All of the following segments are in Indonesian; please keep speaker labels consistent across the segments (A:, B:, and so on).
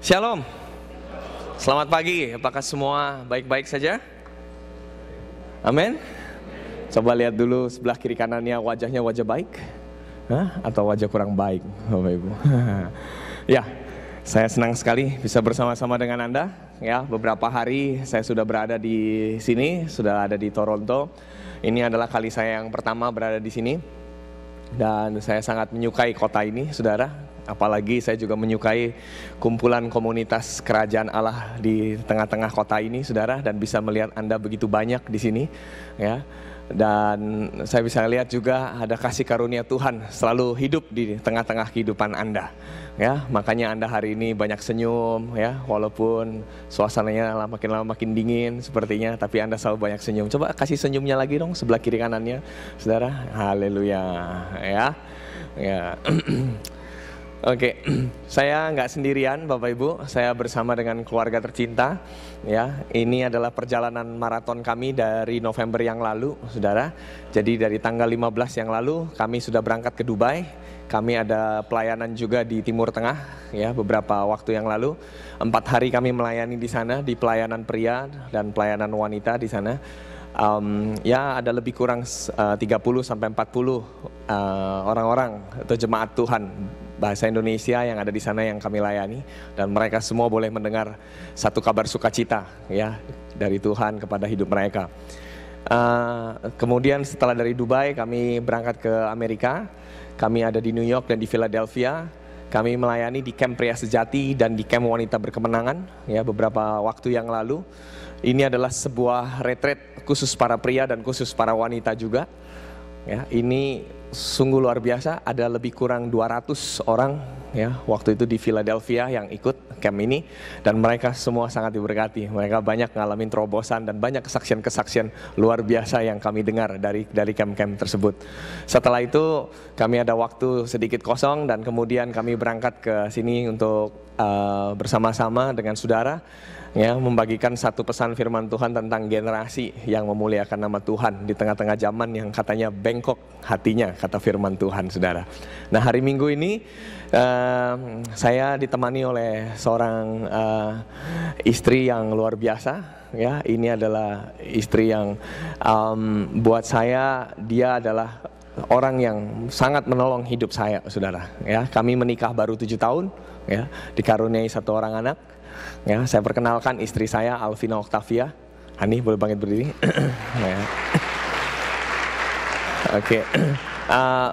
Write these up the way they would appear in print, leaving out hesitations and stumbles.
A: Shalom. Selamat pagi. Apakah semua baik-baik saja? Amin. Coba lihat dulu sebelah kiri kanannya, wajahnya wajah baik, atau wajah kurang baik, Bapak Ibu. Ya, saya senang sekali bisa bersama-sama dengan Anda. Ya, beberapa hari saya sudah berada di sini, sudah ada di Toronto. Ini adalah kali saya yang pertama berada di sini, dan saya sangat menyukai kota ini, saudara. Apalagi saya juga menyukai kumpulan komunitas kerajaan Allah di tengah-tengah kota ini, saudara, dan bisa melihat Anda begitu banyak di sini, ya. Dan saya bisa lihat juga ada kasih karunia Tuhan selalu hidup di tengah-tengah kehidupan Anda, ya. Makanya Anda hari ini banyak senyum, ya, walaupun suasananya makin lama makin dingin sepertinya, tapi Anda selalu banyak senyum. Coba kasih senyumnya lagi dong sebelah kiri kanannya, saudara. Haleluya, ya, ya. Oke, saya nggak sendirian, Bapak Ibu. Saya bersama dengan keluarga tercinta. Ya, ini adalah perjalanan maraton kami dari November yang lalu, saudara. Jadi dari tanggal 15 yang lalu kami sudah berangkat ke Dubai. Kami ada pelayanan juga di Timur Tengah, ya, beberapa waktu yang lalu. 4 hari kami melayani di sana, di pelayanan pria dan pelayanan wanita di sana. Ya, ada lebih kurang 30 sampai 40 orang-orang atau jemaat Tuhan bahasa Indonesia yang ada di sana yang kami layani, dan mereka semua boleh mendengar satu kabar sukacita, ya, dari Tuhan kepada hidup mereka. Kemudian setelah dari Dubai kami berangkat ke Amerika. Kami ada di New York dan di Philadelphia. Kami melayani di Camp Pria Sejati dan di Camp Wanita Berkemenangan, ya, beberapa waktu yang lalu. Ini adalah sebuah retreat khusus para pria dan khusus para wanita juga. Ya, ini sungguh luar biasa. Ada lebih kurang 200 orang, ya, waktu itu di Philadelphia yang ikut camp ini, dan mereka semua sangat diberkati. Mereka banyak ngalamin terobosan dan banyak kesaksian-kesaksian luar biasa yang kami dengar dari camp-camp tersebut. Setelah itu kami ada waktu sedikit kosong dan kemudian kami berangkat ke sini untuk bersama-sama dengan saudara, ya, membagikan satu pesan firman Tuhan tentang generasi yang memuliakan nama Tuhan di tengah-tengah zaman yang katanya bengkok hatinya, kata firman Tuhan, saudara. Nah, hari Minggu ini saya ditemani oleh seorang istri yang luar biasa, ya. Ini adalah istri yang buat saya, dia adalah orang yang sangat menolong hidup saya, saudara. Ya, kami menikah baru 7 tahun, ya, dikaruniai 1 orang anak. Ya, saya perkenalkan istri saya, Alvina Octavia. Hani, boleh bangkit berdiri. Ya. Oke.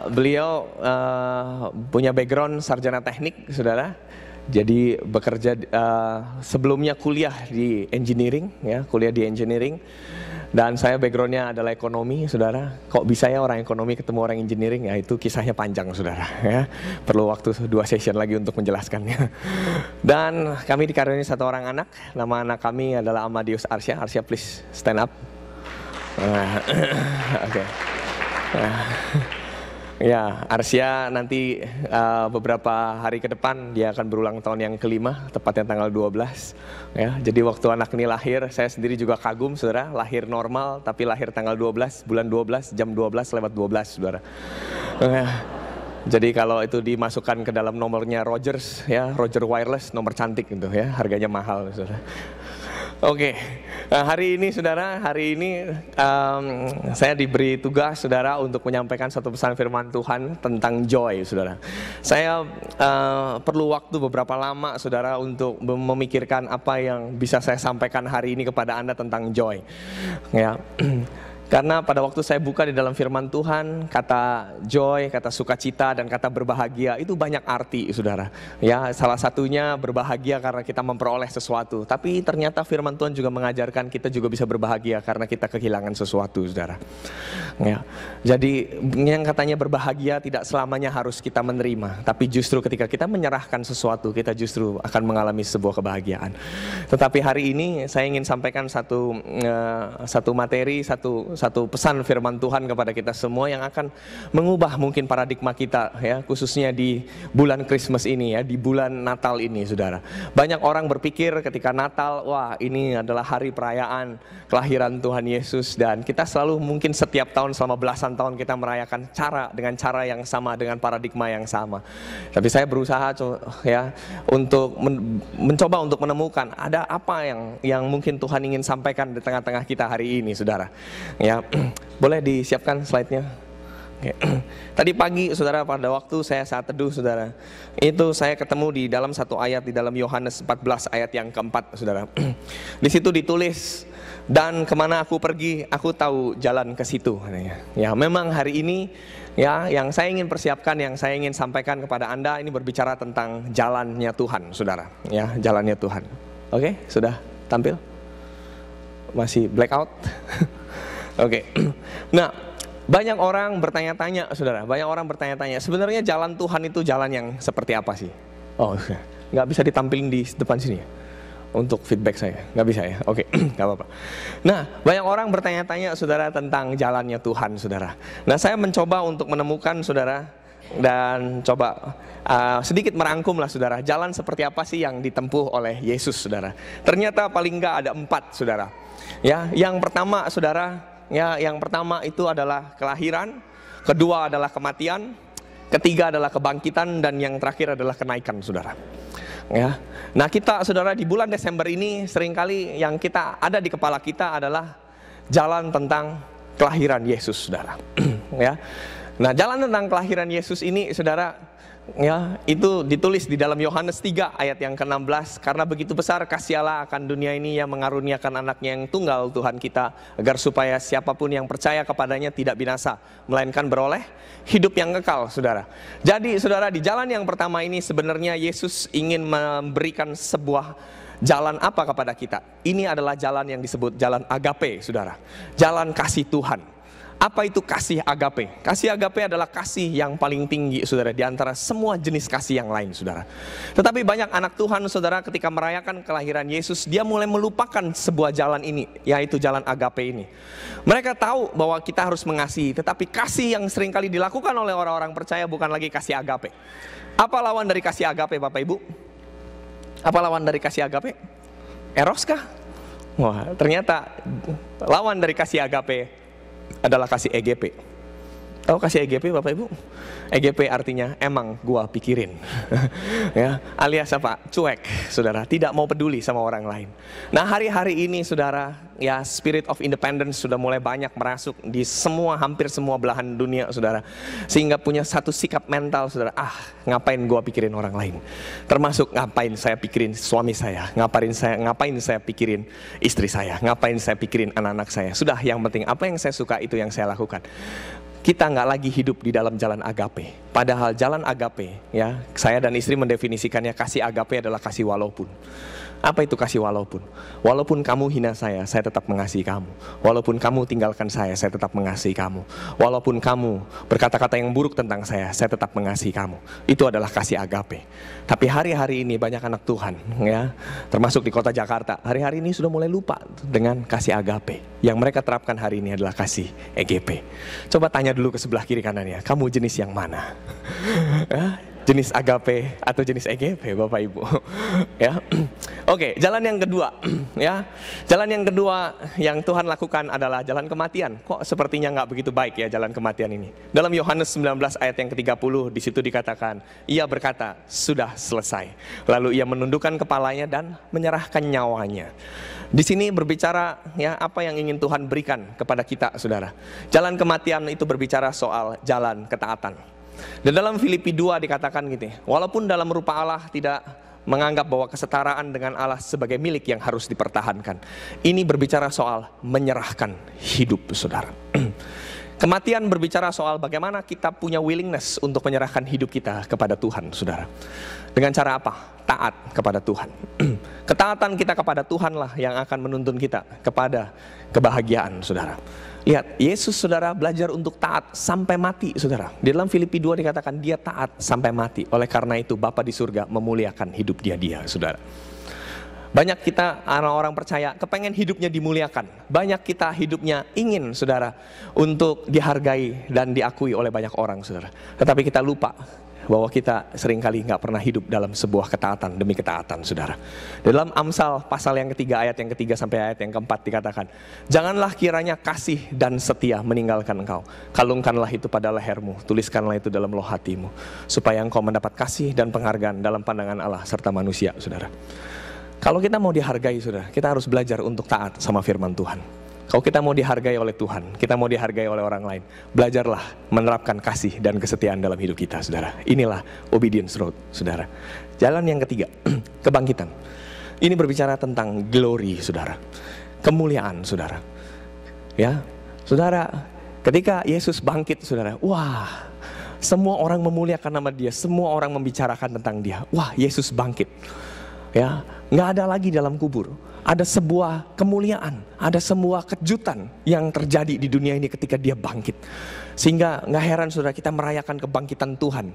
A: Beliau punya background sarjana teknik, saudara. Jadi bekerja sebelumnya kuliah di engineering, ya, kuliah di engineering. Dan saya backgroundnya adalah ekonomi, saudara. Kok bisa ya orang ekonomi ketemu orang engineering? Ya, itu kisahnya panjang, saudara. Ya, perlu waktu 2 session lagi untuk menjelaskannya. Dan kami dikaruniai 1 orang anak. Nama anak kami adalah Amadeus Arsya. Arsya, please stand up. Oke. Ya, Arsya nanti beberapa hari ke depan dia akan berulang tahun yang ke-5, tepatnya tanggal 12. Ya, jadi waktu anak ini lahir, saya sendiri juga kagum, saudara. Lahir normal, tapi lahir tanggal 12, bulan 12, jam 12 lewat 12, saudara. Jadi kalau itu dimasukkan ke dalam nomornya Rogers, ya, Roger Wireless, nomor cantik gitu, ya, harganya mahal, saudara. Oke, hari ini, saudara, saya diberi tugas, saudara, untuk menyampaikan satu pesan firman Tuhan tentang joy, saudara. Saya perlu waktu beberapa lama, saudara, untuk memikirkan apa yang bisa saya sampaikan hari ini kepada Anda tentang joy, ya. Karena pada waktu saya buka di dalam firman Tuhan, kata joy, kata sukacita, dan kata berbahagia itu banyak arti, saudara. Ya, salah satunya berbahagia karena kita memperoleh sesuatu. Tapi ternyata firman Tuhan juga mengajarkan kita juga bisa berbahagia karena kita kehilangan sesuatu, saudara. Ya, jadi yang katanya berbahagia tidak selamanya harus kita menerima. Tapi justru ketika kita menyerahkan sesuatu, kita justru akan mengalami sebuah kebahagiaan. Tetapi hari ini saya ingin sampaikan satu materi, satu satu pesan firman Tuhan kepada kita semua yang akan mengubah mungkin paradigma kita ya, khususnya di bulan Christmas ini ya, di bulan Natal ini saudara. Banyak orang berpikir ketika Natal, wah ini adalah hari perayaan kelahiran Tuhan Yesus, dan kita selalu mungkin setiap tahun selama belasan tahun kita merayakan dengan cara yang sama, dengan paradigma yang sama. Tapi saya berusaha ya untuk mencoba untuk menemukan ada apa yang mungkin Tuhan ingin sampaikan di tengah-tengah kita hari ini, saudara. Ya, boleh disiapkan slide-nya. Oke. Tadi pagi, saudara, pada waktu saya saat teduh, saudara, itu saya ketemu di dalam satu ayat di dalam Yohanes 14 ayat yang keempat, saudara. Di situ ditulis, dan kemana aku pergi, aku tahu jalan ke situ. Ya, memang hari ini, ya, yang saya ingin persiapkan, yang saya ingin sampaikan kepada Anda ini berbicara tentang jalannya Tuhan, saudara. Ya, jalannya Tuhan. Oke, sudah tampil? Masih blackout? Oke. Nah, banyak orang bertanya-tanya, saudara. Banyak orang bertanya-tanya, sebenarnya jalan Tuhan itu jalan yang seperti apa sih? Oh, nggak bisa ditampilin di depan sini ya? Untuk feedback saya, nggak bisa ya? Oke, nggak apa-apa. Nah, banyak orang bertanya-tanya, saudara, tentang jalannya Tuhan, saudara. Nah, saya mencoba untuk menemukan, saudara, dan coba sedikit merangkum lah, saudara, jalan seperti apa sih yang ditempuh oleh Yesus, saudara. Ternyata paling nggak ada 4, saudara. Ya, yang pertama, saudara, ya, yang pertama itu adalah kelahiran, kedua adalah kematian, ketiga adalah kebangkitan, dan yang terakhir adalah kenaikan, saudara. Ya, nah kita, saudara, di bulan Desember ini seringkali yang kita ada di kepala kita adalah jalan tentang kelahiran Yesus, saudara. Ya, nah jalan tentang kelahiran Yesus ini, saudara, ya, itu ditulis di dalam Yohanes 3 ayat yang ke-16. Karena begitu besar kasih Allah akan dunia ini yang mengaruniakan anaknya yang tunggal, Tuhan kita, agar supaya siapapun yang percaya kepadanya tidak binasa, melainkan beroleh hidup yang kekal, saudara. Jadi, saudara, di jalan yang pertama ini sebenarnya Yesus ingin memberikan sebuah jalan apa kepada kita. Ini adalah jalan yang disebut jalan agape, saudara. Jalan kasih Tuhan. Apa itu kasih agape? Kasih agape adalah kasih yang paling tinggi, saudara, di antara semua jenis kasih yang lain, saudara. Tetapi banyak anak Tuhan, saudara, ketika merayakan kelahiran Yesus, dia mulai melupakan sebuah jalan ini, yaitu jalan agape ini. Mereka tahu bahwa kita harus mengasihi, tetapi kasih yang seringkali dilakukan oleh orang-orang percaya bukan lagi kasih agape. Apa lawan dari kasih agape, Bapak Ibu? Apa lawan dari kasih agape? Eros kah? Wah, ternyata lawan dari kasih agape adalah kasih EGP. Tahu kasih EGP, Bapak Ibu? EGP artinya emang gua pikirin. Ya, alias apa? Cuek, saudara, tidak mau peduli sama orang lain. Nah, hari-hari ini, saudara, ya, spirit of independence sudah mulai banyak merasuk di hampir semua belahan dunia, saudara. Sehingga punya satu sikap mental, saudara, ngapain gua pikirin orang lain? Termasuk ngapain saya pikirin suami saya, ngapain saya pikirin istri saya, ngapain saya pikirin anak-anak saya. Sudah, yang penting apa yang saya suka itu yang saya lakukan. Kita nggak lagi hidup di dalam jalan agape. Padahal jalan agape, ya, saya dan istri mendefinisikannya, kasih agape adalah kasih walaupun. Apa itu kasih walaupun? Walaupun kamu hina saya tetap mengasihi kamu. Walaupun kamu tinggalkan saya tetap mengasihi kamu. Walaupun kamu berkata-kata yang buruk tentang saya tetap mengasihi kamu. Itu adalah kasih agape. Tapi hari-hari ini banyak anak Tuhan, ya, termasuk di kota Jakarta, hari-hari ini sudah mulai lupa dengan kasih agape. Yang mereka terapkan hari ini adalah kasih EGP. Coba tanya dulu ke sebelah kiri kanannya, kamu jenis yang mana? Jenis agape atau jenis EGP, Bapak Ibu? Ya. Oke, jalan yang kedua, ya. Jalan yang kedua yang Tuhan lakukan adalah jalan kematian. Kok sepertinya nggak begitu baik ya jalan kematian ini? Dalam Yohanes 19 ayat yang ke-30, di situ dikatakan, ia berkata, sudah selesai. Lalu ia menundukkan kepalanya dan menyerahkan nyawanya. Di sini berbicara, ya, apa yang ingin Tuhan berikan kepada kita, saudara. Jalan kematian itu berbicara soal jalan ketaatan. Dan dalam Filipi 2 dikatakan gitu, walaupun dalam rupa Allah tidak menganggap bahwa kesetaraan dengan Allah sebagai milik yang harus dipertahankan. Ini berbicara soal menyerahkan hidup, saudara. Kematian berbicara soal bagaimana kita punya willingness untuk menyerahkan hidup kita kepada Tuhan, saudara. Dengan cara apa? Taat kepada Tuhan. Ketaatan kita kepada Tuhan lah yang akan menuntun kita kepada kebahagiaan, saudara. Lihat, Yesus, saudara, belajar untuk taat sampai mati, saudara. Di dalam Filipi 2 dikatakan dia taat sampai mati. Oleh karena itu Bapa di surga memuliakan hidup dia, saudara. Banyak kita orang-orang percaya kepengen hidupnya dimuliakan. Banyak kita hidupnya ingin, saudara, untuk dihargai dan diakui oleh banyak orang, saudara. Tetapi kita lupa bahwa kita seringkali nggak pernah hidup dalam sebuah ketaatan demi ketaatan, saudara. Dalam Amsal pasal yang ketiga, ayat yang ketiga sampai ayat yang keempat dikatakan, janganlah kiranya kasih dan setia meninggalkan engkau. Kalungkanlah itu pada lehermu, tuliskanlah itu dalam loh hatimu, supaya engkau mendapat kasih dan penghargaan dalam pandangan Allah serta manusia, saudara. Kalau kita mau dihargai, saudara, kita harus belajar untuk taat sama firman Tuhan. Kalau kita mau dihargai oleh Tuhan, kita mau dihargai oleh orang lain, belajarlah menerapkan kasih dan kesetiaan dalam hidup kita, saudara. Inilah obedience road, saudara. Jalan yang ketiga, kebangkitan. Ini berbicara tentang glory, saudara. Kemuliaan, saudara. Ya, saudara, ketika Yesus bangkit, saudara, wah, semua orang memuliakan nama Dia, semua orang membicarakan tentang Dia. Wah, Yesus bangkit. Ya, nggak ada lagi dalam kubur. Ada sebuah kemuliaan, ada sebuah kejutan yang terjadi di dunia ini ketika Dia bangkit. Sehingga nggak heran, saudara, kita merayakan kebangkitan Tuhan.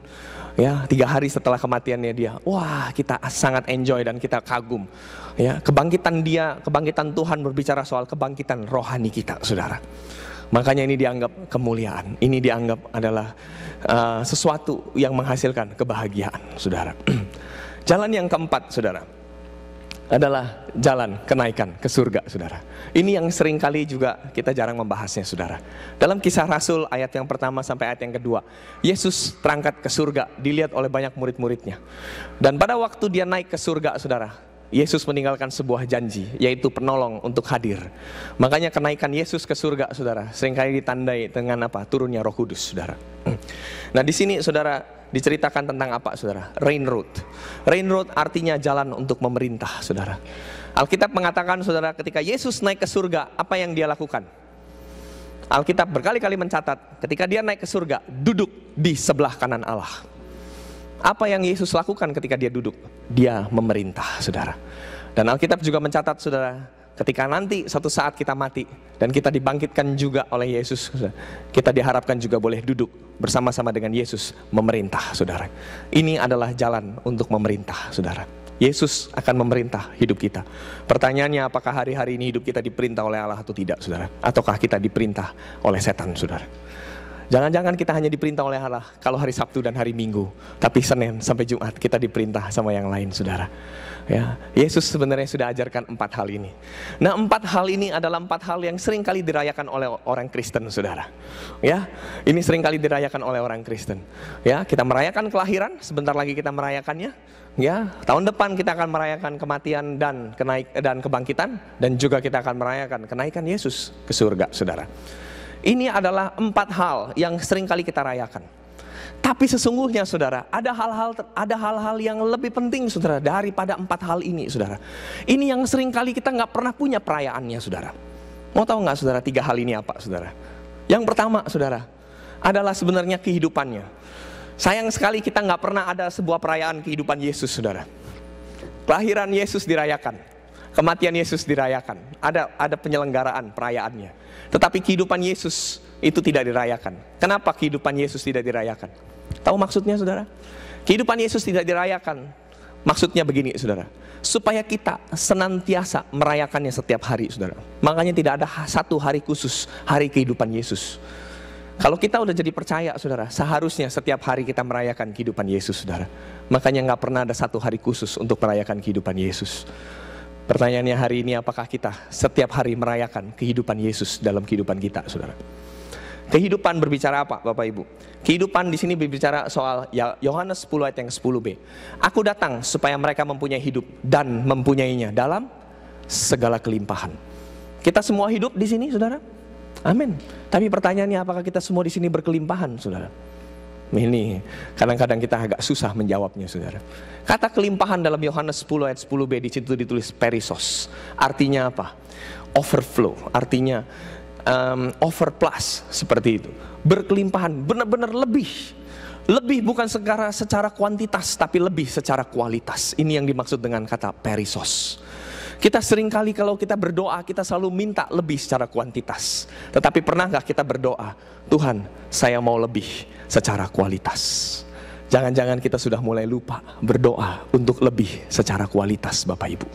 A: Ya, 3 hari setelah kematiannya Dia, wah, kita sangat enjoy dan kita kagum. Ya, kebangkitan Dia, kebangkitan Tuhan berbicara soal kebangkitan rohani kita, saudara. Makanya ini dianggap kemuliaan. Ini dianggap adalah sesuatu yang menghasilkan kebahagiaan, saudara. Jalan yang keempat, saudara, adalah jalan kenaikan ke surga, saudara. Ini yang seringkali juga kita jarang membahasnya, saudara. Dalam Kisah Rasul ayat yang pertama sampai ayat yang kedua, Yesus terangkat ke surga, dilihat oleh banyak murid-muridnya. Dan pada waktu Dia naik ke surga, saudara, Yesus meninggalkan sebuah janji, yaitu penolong untuk hadir. Makanya kenaikan Yesus ke surga, saudara, seringkali ditandai dengan apa? Turunnya Roh Kudus, saudara. Nah, di sini, saudara, diceritakan tentang apa, saudara? Rain road. Rain road artinya jalan untuk memerintah, saudara. Alkitab mengatakan, saudara, ketika Yesus naik ke surga, apa yang Dia lakukan? Alkitab berkali-kali mencatat, ketika Dia naik ke surga, duduk di sebelah kanan Allah. Apa yang Yesus lakukan ketika Dia duduk? Dia memerintah, saudara. Dan Alkitab juga mencatat, saudara, ketika nanti suatu saat kita mati dan kita dibangkitkan juga oleh Yesus, kita diharapkan juga boleh duduk bersama-sama dengan Yesus memerintah, saudara. Ini adalah jalan untuk memerintah, saudara. Yesus akan memerintah hidup kita. Pertanyaannya, apakah hari-hari ini hidup kita diperintah oleh Allah atau tidak, saudara? Ataukah kita diperintah oleh setan, saudara? Jangan-jangan kita hanya diperintah oleh Allah kalau hari Sabtu dan hari Minggu, tapi Senin sampai Jumat kita diperintah sama yang lain, saudara. Ya, Yesus sebenarnya sudah ajarkan 4 hal ini. Nah, 4 hal ini adalah 4 hal yang sering kali dirayakan oleh orang Kristen, saudara. Ya, ini sering kali dirayakan oleh orang Kristen. Ya, kita merayakan kelahiran, sebentar lagi kita merayakannya. Ya, tahun depan kita akan merayakan kematian dan kebangkitan, dan juga kita akan merayakan kenaikan Yesus ke surga, saudara. Ini adalah 4 hal yang sering kali kita rayakan. Tapi sesungguhnya, saudara, ada hal-hal yang lebih penting, saudara, daripada 4 hal ini, saudara. Ini yang sering kali kita nggak pernah punya perayaannya, saudara. Mau tahu nggak, saudara, 3 hal ini apa, saudara? Yang pertama, saudara, adalah sebenarnya kehidupannya. Sayang sekali kita nggak pernah ada sebuah perayaan kehidupan Yesus, saudara. Kelahiran Yesus dirayakan, kematian Yesus dirayakan, ada penyelenggaraan perayaannya. Tetapi kehidupan Yesus itu tidak dirayakan. Kenapa kehidupan Yesus tidak dirayakan? Tahu maksudnya, saudara? Kehidupan Yesus tidak dirayakan. Maksudnya begini, saudara, supaya kita senantiasa merayakannya setiap hari, saudara. Makanya tidak ada satu hari khusus, hari kehidupan Yesus. Kalau kita udah jadi percaya, saudara, seharusnya setiap hari kita merayakan kehidupan Yesus, saudara. Makanya gak pernah ada satu hari khusus untuk merayakan kehidupan Yesus. Pertanyaannya hari ini, apakah kita setiap hari merayakan kehidupan Yesus dalam kehidupan kita, saudara? Kehidupan berbicara apa, Bapak Ibu? Kehidupan di sini berbicara soal Yohanes 10 ayat yang 10b. Aku datang supaya mereka mempunyai hidup dan mempunyainya dalam segala kelimpahan. Kita semua hidup di sini, saudara? Amin. Tapi pertanyaannya, apakah kita semua di sini berkelimpahan, saudara? Ini kadang-kadang kita agak susah menjawabnya, saudara. Kata kelimpahan dalam Yohanes 10 ayat 10b di situ ditulis perisos. Artinya apa? Overflow. Artinya overplus, seperti itu. Berkelimpahan, benar-benar lebih. Lebih bukan secara kuantitas, tapi lebih secara kualitas. Ini yang dimaksud dengan kata perisos. Kita seringkali kalau kita berdoa, kita selalu minta lebih secara kuantitas. Tetapi pernahkah kita berdoa, Tuhan, saya mau lebih secara kualitas? Jangan-jangan kita sudah mulai lupa berdoa untuk lebih secara kualitas, Bapak Ibu.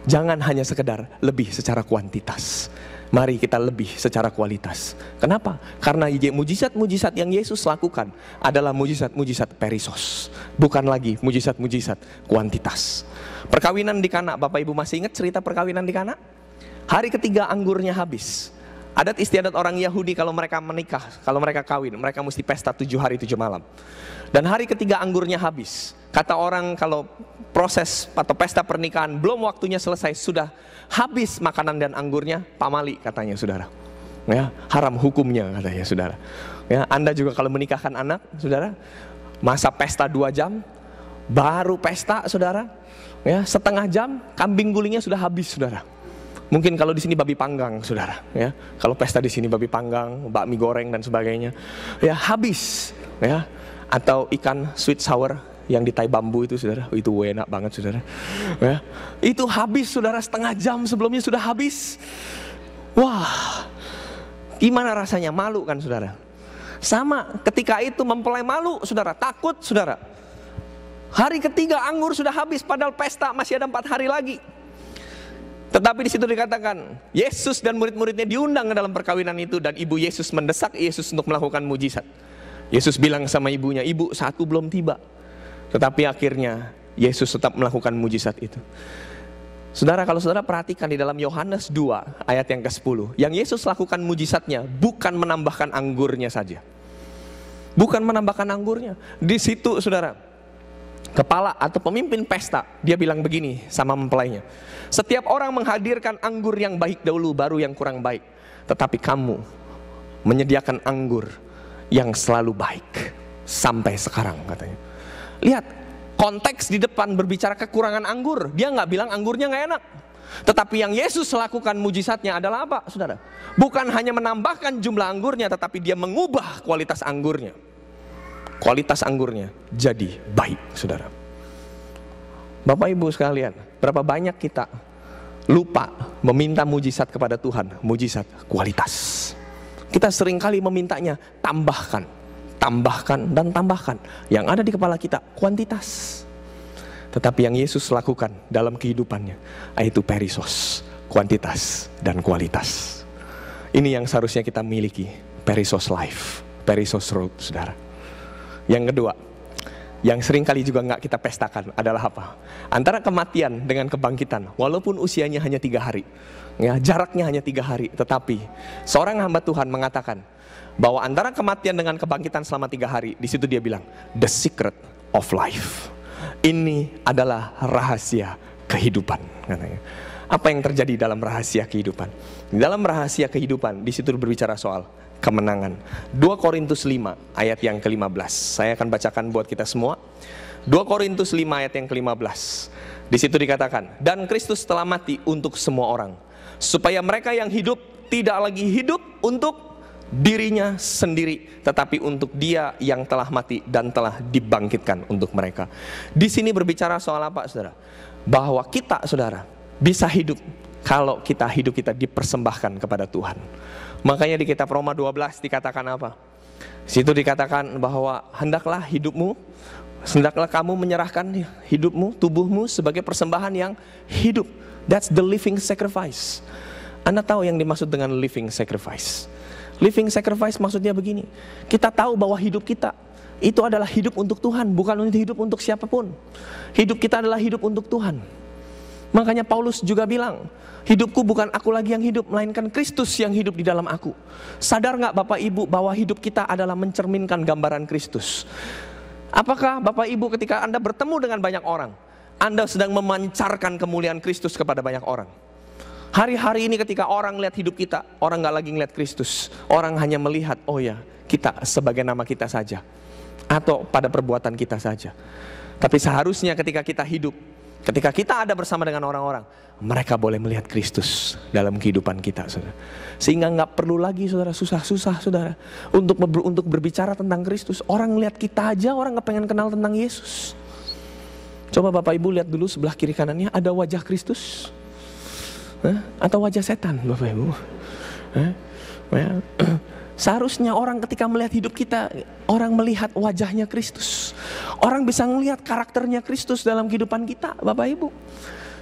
A: Jangan hanya sekedar lebih secara kuantitas. Mari kita lebih secara kualitas. Kenapa? Karena mujizat-mujizat yang Yesus lakukan adalah mujizat-mujizat perisos, bukan lagi mujizat-mujizat kuantitas. Perkawinan di Kana, Bapak Ibu masih ingat cerita perkawinan di Kana? Hari ketiga anggurnya habis. Adat istiadat orang Yahudi kalau mereka menikah, kalau mereka kawin, mereka mesti pesta 7 hari 7 malam. Dan hari ketiga anggurnya habis. Kata orang kalau proses atau pesta pernikahan belum waktunya selesai, sudah habis makanan dan anggurnya, pamali katanya saudara. Ya, haram hukumnya katanya saudara. Ya, Anda juga kalau menikahkan anak saudara, masa pesta 2 jam, baru pesta saudara, ya, setengah jam kambing gulingnya sudah habis saudara. Mungkin kalau di sini babi panggang, saudara. Ya, kalau pesta di sini babi panggang, bakmi goreng dan sebagainya, ya habis. Ya, atau ikan sweet sour yang ditai bambu itu, saudara. Itu enak banget, saudara. Ya, itu habis, saudara. Setengah jam sebelumnya sudah habis. Wah, gimana rasanya? Malu kan, saudara? Sama, ketika itu mempelai malu, saudara. Takut, saudara. Hari ketiga anggur sudah habis, padahal pesta masih ada 4 hari lagi. Tetapi di situ dikatakan, Yesus dan murid-muridnya diundang ke dalam perkawinan itu, dan ibu Yesus mendesak Yesus untuk melakukan mujizat. Yesus bilang sama ibunya, "Ibu, saatku belum tiba." Tetapi akhirnya Yesus tetap melakukan mujizat itu. Saudara, kalau saudara perhatikan di dalam Yohanes 2 ayat yang ke-10, yang Yesus lakukan mujizatnya bukan menambahkan anggurnya saja. Bukan menambahkan anggurnya. Di situ saudara, kepala atau pemimpin pesta, dia bilang begini sama mempelainya, "Setiap orang menghadirkan anggur yang baik dahulu, baru yang kurang baik. Tetapi kamu menyediakan anggur yang selalu baik sampai sekarang," katanya. Lihat, konteks di depan berbicara kekurangan anggur. Dia nggak bilang anggurnya nggak enak. Tetapi yang Yesus lakukan mujizatnya adalah apa, saudara? Bukan hanya menambahkan jumlah anggurnya, tetapi dia mengubah kualitas anggurnya. Kualitas anggurnya jadi baik, saudara. Bapak Ibu sekalian, berapa banyak kita lupa meminta mujizat kepada Tuhan, mujizat kualitas. Kita seringkali memintanya tambahkan, tambahkan, dan tambahkan. Yang ada di kepala kita kuantitas. Tetapi yang Yesus lakukan dalam kehidupannya, yaitu perisos, kuantitas dan kualitas. Ini yang seharusnya kita miliki, perisos life, perisos road, saudara. Yang kedua, yang sering kali juga nggak kita pestakan adalah apa? Antara kematian dengan kebangkitan, walaupun usianya hanya 3 hari, ya, jaraknya hanya 3 hari, tetapi seorang hamba Tuhan mengatakan bahwa antara kematian dengan kebangkitan selama 3 hari, di situ dia bilang, the secret of life. Ini adalah rahasia kehidupan, katanya. Apa yang terjadi dalam rahasia kehidupan? Di dalam rahasia kehidupan, di situ berbicara soal kemenangan. 2 Korintus 5 ayat yang ke-15. Saya akan bacakan buat kita semua. 2 Korintus 5 ayat yang ke-15. Di situ dikatakan, dan Kristus telah mati untuk semua orang, supaya mereka yang hidup tidak lagi hidup untuk dirinya sendiri, tetapi untuk Dia yang telah mati dan telah dibangkitkan untuk mereka. Di sini berbicara soal apa, saudara? Bahwa kita, saudara, bisa hidup kalau hidup kita dipersembahkan kepada Tuhan. Makanya di kitab Roma 12 dikatakan apa? Situ dikatakan bahwa hendaklah kamu menyerahkan hidupmu, tubuhmu sebagai persembahan yang hidup. That's the living sacrifice. Anda tahu yang dimaksud dengan living sacrifice? Living sacrifice maksudnya begini. Kita tahu bahwa hidup kita itu adalah hidup untuk Tuhan, bukan hidup untuk siapapun. Hidup kita adalah hidup untuk Tuhan. Makanya Paulus juga bilang, hidupku bukan aku lagi yang hidup, melainkan Kristus yang hidup di dalam aku. Sadar gak Bapak Ibu bahwa hidup kita adalah mencerminkan gambaran Kristus? Apakah Bapak Ibu ketika Anda bertemu dengan banyak orang, Anda sedang memancarkan kemuliaan Kristus kepada banyak orang? Hari-hari ini ketika orang lihat hidup kita, orang gak lagi ngeliat Kristus. Orang hanya melihat, oh ya, kita sebagai nama kita saja, atau pada perbuatan kita saja. Tapi seharusnya ketika kita hidup, ketika kita ada bersama dengan orang-orang, mereka boleh melihat Kristus dalam kehidupan kita, saudara. Sehingga nggak perlu lagi, saudara, susah-susah, saudara, untuk berbicara tentang Kristus. Orang lihat kita aja, orang nggak pengen kenal tentang Yesus. Coba Bapak Ibu lihat dulu sebelah kiri kanannya, ada wajah Kristus, atau wajah setan, Bapak Ibu? Seharusnya orang ketika melihat hidup kita, orang melihat wajahnya Kristus. Orang bisa melihat karakternya Kristus dalam kehidupan kita, Bapak Ibu.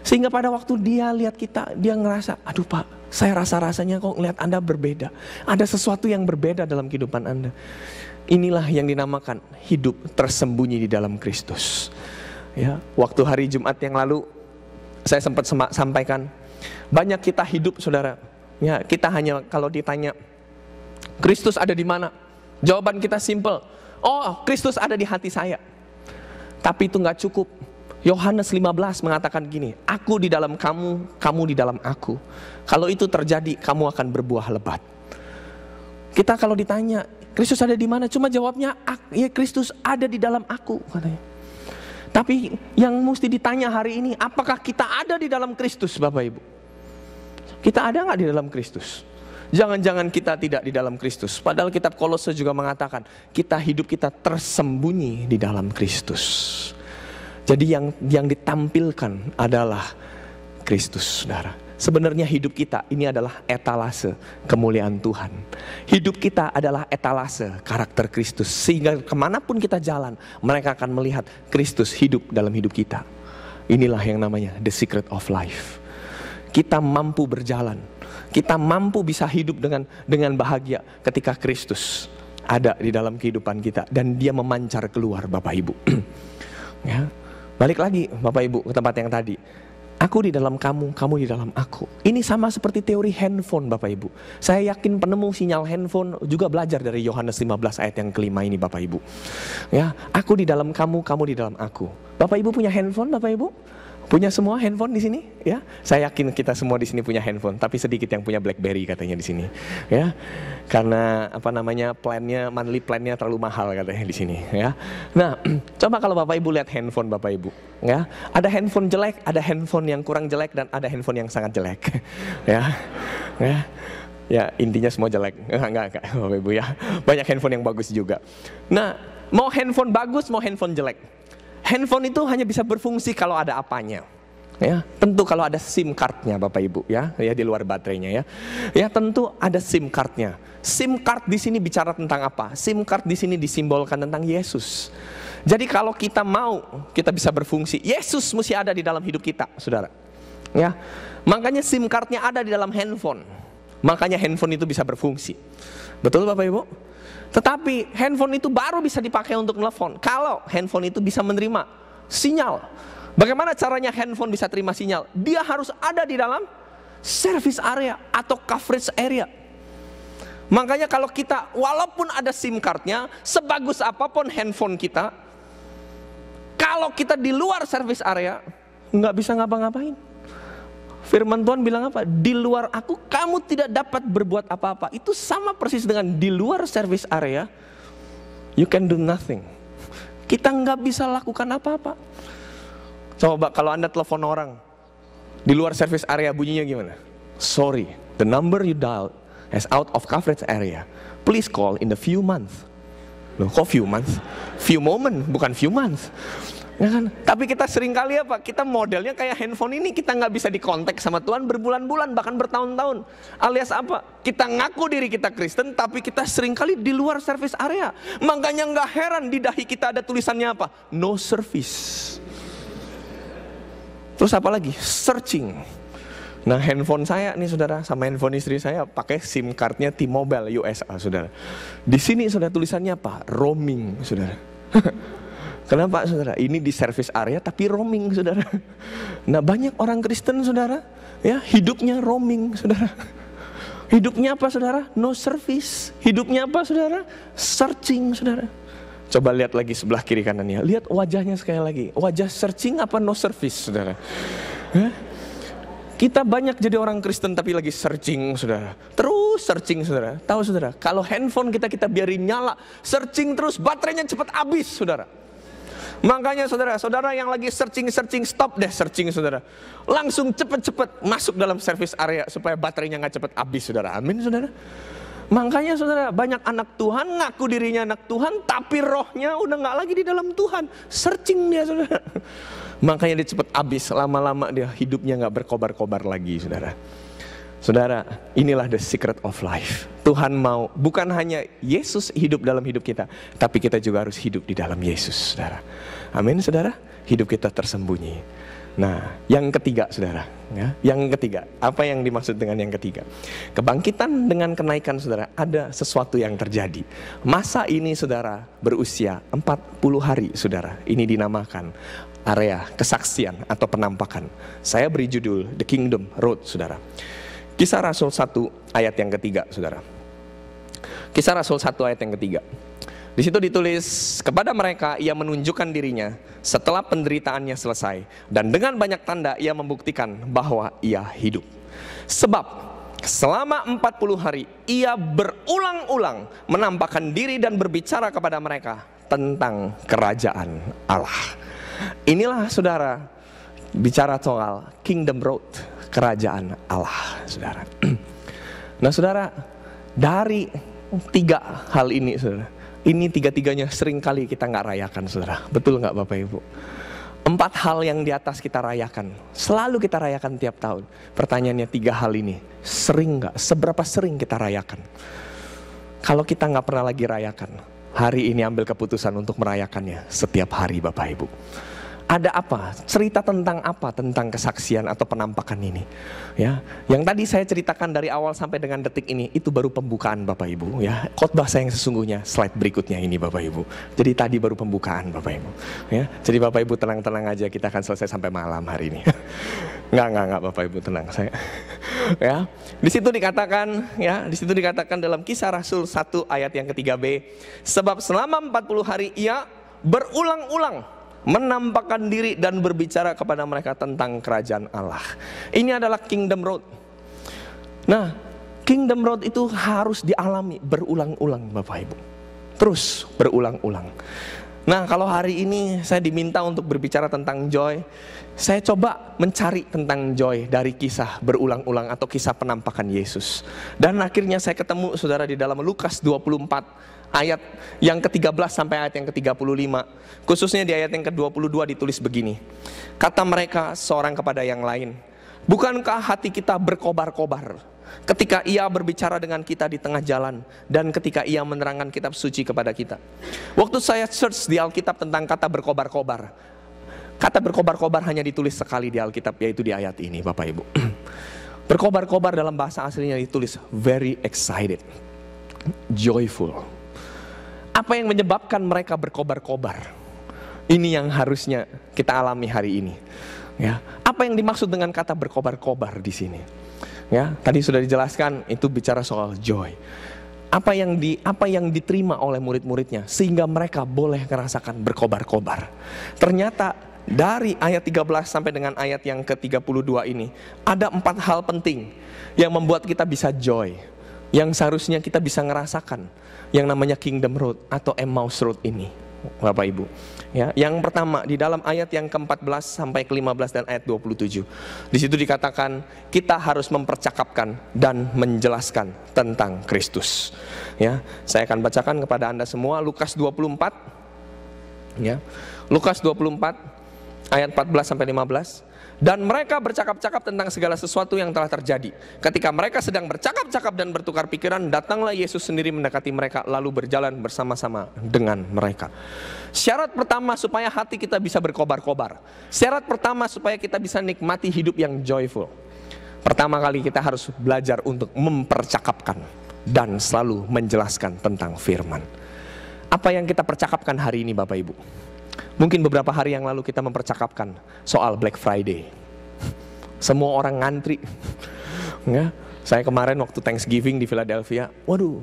A: Sehingga pada waktu dia lihat kita, dia ngerasa, aduh Pak, saya rasa-rasanya kok ngeliat Anda berbeda. Ada sesuatu yang berbeda dalam kehidupan Anda. Inilah yang dinamakan hidup tersembunyi di dalam Kristus. Ya, waktu hari Jumat yang lalu saya sempat sampaikan, banyak kita hidup saudara. Ya, kita hanya kalau ditanya, Kristus ada di mana? Jawaban kita simple. Oh, Kristus ada di hati saya. Tapi itu gak cukup. Yohanes 15 mengatakan gini, aku di dalam kamu, kamu di dalam aku. Kalau itu terjadi, kamu akan berbuah lebat. Kita kalau ditanya, Kristus ada di mana? Cuma jawabnya, ya Kristus ada di dalam aku, katanya. Tapi yang mesti ditanya hari ini, apakah kita ada di dalam Kristus, Bapak Ibu? Kita ada gak di dalam Kristus? Jangan-jangan kita tidak di dalam Kristus. Padahal kitab Kolose juga mengatakan, hidup kita tersembunyi di dalam Kristus. Jadi yang ditampilkan adalah Kristus, saudara. Sebenarnya hidup kita ini adalah etalase kemuliaan Tuhan. Hidup kita adalah etalase karakter Kristus. Sehingga kemanapun kita jalan, mereka akan melihat Kristus hidup dalam hidup kita. Inilah yang namanya the secret of life. Kita mampu berjalan, kita mampu bisa hidup dengan bahagia ketika Kristus ada di dalam kehidupan kita. Dan dia memancar keluar, Bapak Ibu. Ya. Balik lagi Bapak Ibu ke tempat yang tadi. Aku di dalam kamu, kamu di dalam aku. Ini sama seperti teori handphone, Bapak Ibu. Saya yakin penemu sinyal handphone juga belajar dari Yohanes 15 ayat yang kelima ini, Bapak Ibu. Ya, aku di dalam kamu, kamu di dalam aku. Bapak Ibu punya handphone, Bapak Ibu? Punya semua handphone di sini, ya? Saya yakin kita semua di sini punya handphone, tapi sedikit yang punya BlackBerry katanya di sini, ya. Karena plannya, monthly plannya terlalu mahal katanya di sini, ya. Nah, coba kalau Bapak Ibu lihat handphone Bapak Ibu, ya. Ada handphone jelek, ada handphone yang kurang jelek, dan ada handphone yang sangat jelek, ya. Ya. Ya, intinya semua jelek. Enggak, Bapak Ibu ya. Banyak handphone yang bagus juga. Nah, mau handphone bagus, mau handphone jelek. Handphone itu hanya bisa berfungsi kalau ada apanya. Ya, tentu kalau ada SIM cardnya Bapak Ibu ya di luar baterainya ya. Ya, tentu ada SIM cardnya. SIM card di sini bicara tentang apa? SIM card di sini disimbolkan tentang Yesus. Jadi kalau kita mau, kita bisa berfungsi. Yesus mesti ada di dalam hidup kita, Saudara. Ya. Makanya SIM cardnya ada di dalam handphone. Makanya handphone itu bisa berfungsi. Betul Bapak Ibu? Tetapi handphone itu baru bisa dipakai untuk telepon kalau handphone itu bisa menerima sinyal. Bagaimana caranya handphone bisa terima sinyal? Dia harus ada di dalam service area atau coverage area. Makanya kalau kita, walaupun ada SIM cardnya, sebagus apapun handphone kita, kalau kita di luar service area, nggak bisa ngapa-ngapain. Firman Tuhan bilang apa? Di luar aku kamu tidak dapat berbuat apa-apa. Itu sama persis dengan di luar service area, you can do nothing. Kita nggak bisa lakukan apa-apa. Coba kalau Anda telepon orang di luar service area, bunyinya gimana? Sorry, the number you dialed is out of coverage area. Please call in the few months. Loh, kok few months? Few moment, bukan few months. Ya kan? Tapi kita sering kali apa? Kita modelnya kayak handphone ini, kita nggak bisa dikontak sama Tuhan berbulan-bulan, bahkan bertahun-tahun. Alias apa? Kita ngaku diri kita Kristen, tapi kita sering kali di luar service area. Makanya nggak heran di dahi kita ada tulisannya apa? No service. Terus apa lagi? Searching. Nah, handphone saya nih Saudara, sama handphone istri saya pakai SIM cardnya T-Mobile USA, Saudara. Di sini Saudara tulisannya apa? Roaming, Saudara. Kenapa Saudara? Ini di service area tapi roaming, Saudara. Nah, banyak orang Kristen Saudara, ya hidupnya roaming, Saudara. Hidupnya apa Saudara? No service. Hidupnya apa Saudara? Searching, Saudara. Coba lihat lagi sebelah kiri kanannya. Lihat wajahnya sekali lagi. Wajah searching apa no service, Saudara? Kita banyak jadi orang Kristen tapi lagi searching, Saudara. Terus searching, Saudara. Tahu Saudara, kalau handphone kita biarin nyala, searching terus, baterainya cepat habis, Saudara. Makanya saudara yang lagi searching, stop deh searching, Saudara. Langsung cepet-cepet masuk dalam service area supaya baterainya gak cepet habis, Saudara. Amin, Saudara. Makanya Saudara, banyak anak Tuhan ngaku dirinya anak Tuhan, tapi rohnya udah gak lagi di dalam Tuhan. Searching dia, Saudara. Makanya dia cepet habis, lama-lama dia hidupnya gak berkobar-kobar lagi, Saudara. Saudara, inilah the secret of life. Tuhan mau bukan hanya Yesus hidup dalam hidup kita, tapi kita juga harus hidup di dalam Yesus, Saudara. Amin, Saudara. Hidup kita tersembunyi. Nah, yang ketiga saudara, ya, yang ketiga, apa yang dimaksud dengan yang ketiga? Kebangkitan dengan kenaikan saudara, ada sesuatu yang terjadi. Masa ini saudara berusia 40 hari saudara, ini dinamakan area kesaksian atau penampakan. Saya beri judul The Kingdom Road saudara. Kisah Rasul 1 ayat yang ketiga saudara. Kisah Rasul 1 ayat yang ketiga. Di situ ditulis, kepada mereka ia menunjukkan dirinya setelah penderitaannya selesai, dan dengan banyak tanda ia membuktikan bahwa ia hidup. Sebab selama 40 hari ia berulang-ulang menampakkan diri dan berbicara kepada mereka tentang kerajaan Allah. Inilah saudara, bicara soal Kingdom Road, kerajaan Allah saudara. Nah saudara, dari 3 hal ini saudara, ini tiga-tiganya sering kali kita nggak rayakan saudara. Betul nggak Bapak Ibu? 4 hal yang di atas kita rayakan, selalu kita rayakan tiap tahun. Pertanyaannya 3 hal ini, sering nggak? Seberapa sering kita rayakan? Kalau kita nggak pernah lagi rayakan, hari ini ambil keputusan untuk merayakannya setiap hari Bapak Ibu. Ada apa? Cerita tentang apa? Tentang kesaksian atau penampakan ini. Ya, yang tadi saya ceritakan dari awal sampai dengan detik ini, itu baru pembukaan Bapak Ibu. Ya, khotbah saya yang sesungguhnya slide berikutnya ini Bapak Ibu. Jadi tadi baru pembukaan Bapak Ibu. Ya, jadi Bapak Ibu tenang-tenang aja, kita akan selesai sampai malam hari ini. Enggak Bapak Ibu tenang saya. Ya, di situ dikatakan dalam Kisah Rasul 1 ayat yang ketiga B, sebab selama 40 hari ia berulang-ulang menampakkan diri dan berbicara kepada mereka tentang kerajaan Allah. Ini adalah Kingdom Road. Nah, Kingdom Road itu harus dialami berulang-ulang Bapak Ibu. Terus berulang-ulang. Nah, kalau hari ini saya diminta untuk berbicara tentang joy, saya coba mencari tentang joy dari kisah berulang-ulang atau kisah penampakan Yesus. Dan akhirnya saya ketemu saudara di dalam Lukas 24 ayat yang ke-13 sampai ayat yang ke-35. Khususnya di ayat yang ke-22 ditulis begini. Kata mereka seorang kepada yang lain, bukankah hati kita berkobar-kobar ketika ia berbicara dengan kita di tengah jalan, dan ketika ia menerangkan kitab suci kepada kita? Waktu saya search di Alkitab tentang kata berkobar-kobar, kata berkobar-kobar hanya ditulis sekali di Alkitab, yaitu di ayat ini Bapak Ibu. Berkobar-kobar dalam bahasa aslinya ditulis very excited, joyful. Apa yang menyebabkan mereka berkobar-kobar? Ini yang harusnya kita alami hari ini. Ya, apa yang dimaksud dengan kata berkobar-kobar di sini? Ya, tadi sudah dijelaskan, itu bicara soal joy. Apa yang diterima oleh murid-muridnya sehingga mereka boleh merasakan berkobar-kobar. Ternyata dari ayat 13 sampai dengan ayat yang ke-32 ini ada 4 hal penting yang membuat kita bisa joy, yang seharusnya kita bisa ngerasakan yang namanya Kingdom Road atau Emmaus Road ini Bapak Ibu. Ya, yang pertama di dalam ayat yang ke-14 sampai ke-15 dan ayat 27. Di situ dikatakan kita harus mempercakapkan dan menjelaskan tentang Kristus. Ya, saya akan bacakan kepada Anda semua Lukas 24. Ya. Lukas 24 ayat 14 sampai 15. Dan mereka bercakap-cakap tentang segala sesuatu yang telah terjadi. Ketika mereka sedang bercakap-cakap dan bertukar pikiran, datanglah Yesus sendiri mendekati mereka, lalu berjalan bersama-sama dengan mereka. Syarat pertama supaya hati kita bisa berkobar-kobar. Syarat pertama supaya kita bisa nikmati hidup yang joyful. Pertama kali kita harus belajar untuk mempercakapkan dan selalu menjelaskan tentang firman. Apa yang kita percakapkan hari ini Bapak Ibu? Mungkin beberapa hari yang lalu kita mempercakapkan soal Black Friday. Semua orang ngantri. Ya, saya kemarin waktu Thanksgiving di Philadelphia, waduh,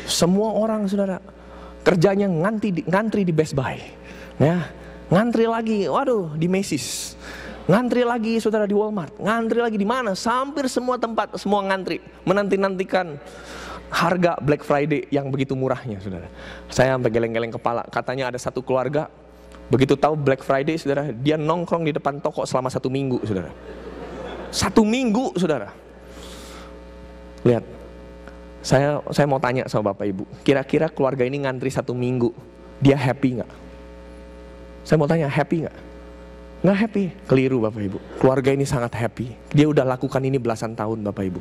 A: semua orang saudara kerjanya ngantri di Best Buy. Ya, ngantri lagi, waduh, di Macy's. Ngantri lagi saudara di Walmart. Ngantri lagi di mana? Hampir semua tempat, semua ngantri, menanti-nantikan harga Black Friday yang begitu murahnya saudara. Saya sampai geleng-geleng kepala. Katanya ada satu keluarga, begitu tahu Black Friday saudara, dia nongkrong di depan toko selama 1 minggu saudara. 1 minggu saudara. Lihat, saya mau tanya sama Bapak Ibu, kira-kira keluarga ini ngantri 1 minggu, dia happy nggak? Saya mau tanya, happy nggak? Nggak happy. Keliru Bapak Ibu, keluarga ini sangat happy. Dia udah lakukan ini belasan tahun Bapak Ibu.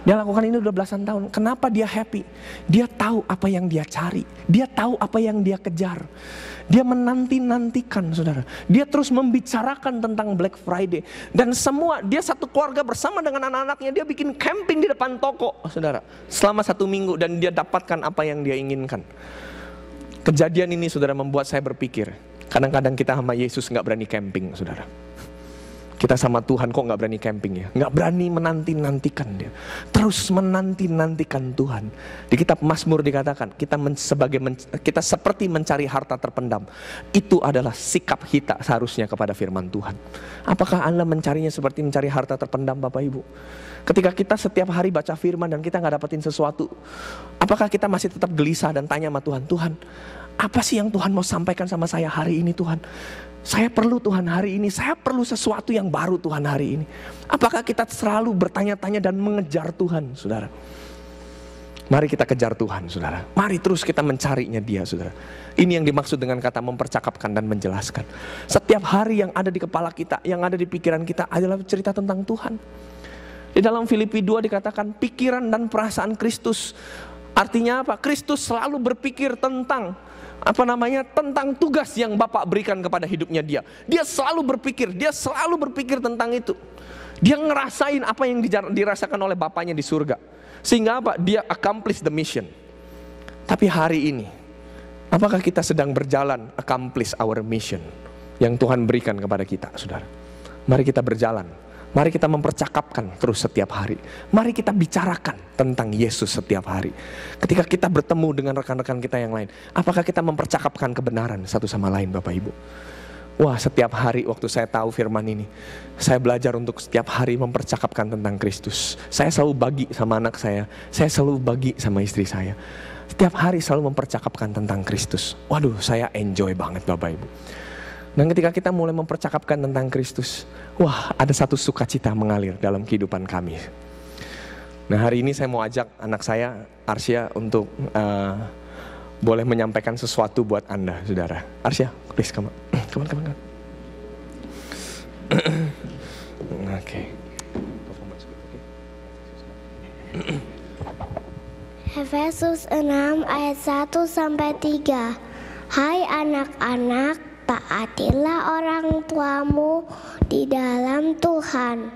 A: Dia lakukan ini udah belasan tahun. Kenapa dia happy? Dia tahu apa yang dia cari. Dia tahu apa yang dia kejar. Dia menanti-nantikan, saudara. Dia terus membicarakan tentang Black Friday. Dan semua, dia satu keluarga bersama dengan anak-anaknya. Dia bikin camping di depan toko, saudara. Selama 1 minggu dan dia dapatkan apa yang dia inginkan. Kejadian ini, saudara, membuat saya berpikir. Kadang-kadang kita sama Yesus gak berani camping, saudara. Kita sama Tuhan kok gak berani camping ya? Gak berani menanti-nantikan dia. Terus menanti-nantikan Tuhan. Di kitab Mazmur dikatakan, kita seperti mencari harta terpendam. Itu adalah sikap kita seharusnya kepada firman Tuhan. Apakah Anda mencarinya seperti mencari harta terpendam, Bapak Ibu? Ketika kita setiap hari baca firman dan kita gak dapetin sesuatu, apakah kita masih tetap gelisah dan tanya sama Tuhan, Tuhan, apa sih yang Tuhan mau sampaikan sama saya hari ini, Tuhan? Saya perlu Tuhan hari ini, saya perlu sesuatu yang baru Tuhan hari ini. Apakah kita selalu bertanya-tanya dan mengejar Tuhan, saudara? Mari kita kejar Tuhan, saudara. Mari terus kita mencarinya dia, saudara. Ini yang dimaksud dengan kata mempercakapkan dan menjelaskan. Setiap hari yang ada di kepala kita, yang ada di pikiran kita adalah cerita tentang Tuhan. Di dalam Filipi 2 dikatakan pikiran dan perasaan Kristus. Artinya apa? Kristus selalu berpikir tentang tentang tugas yang Bapak berikan kepada hidupnya dia. Dia selalu berpikir tentang itu. Dia ngerasain apa yang dirasakan oleh Bapaknya di surga. Sehingga apa? Dia accomplish the mission. Tapi hari ini, apakah kita sedang berjalan accomplish our mission yang Tuhan berikan kepada kita, saudara? Mari kita berjalan. Mari kita mempercakapkan terus setiap hari. Mari kita bicarakan tentang Yesus setiap hari. Ketika kita bertemu dengan rekan-rekan kita yang lain, apakah kita mempercakapkan kebenaran satu sama lain, Bapak Ibu? Wah, setiap hari waktu saya tahu firman ini, saya belajar untuk setiap hari mempercakapkan tentang Kristus. Saya selalu bagi sama anak saya selalu bagi sama istri saya. Setiap hari selalu mempercakapkan tentang Kristus. Waduh, saya enjoy banget, Bapak Ibu. Dan ketika kita mulai mempercakapkan tentang Kristus, wah, ada satu sukacita mengalir dalam kehidupan kami. Nah, hari ini saya mau ajak anak saya, Arsya, untuk boleh menyampaikan sesuatu buat Anda, saudara. Arsya, please come on. Oke.
B: Efesus 6 ayat 1-3. Hai anak-anak, taatilah orang tuamu di dalam Tuhan,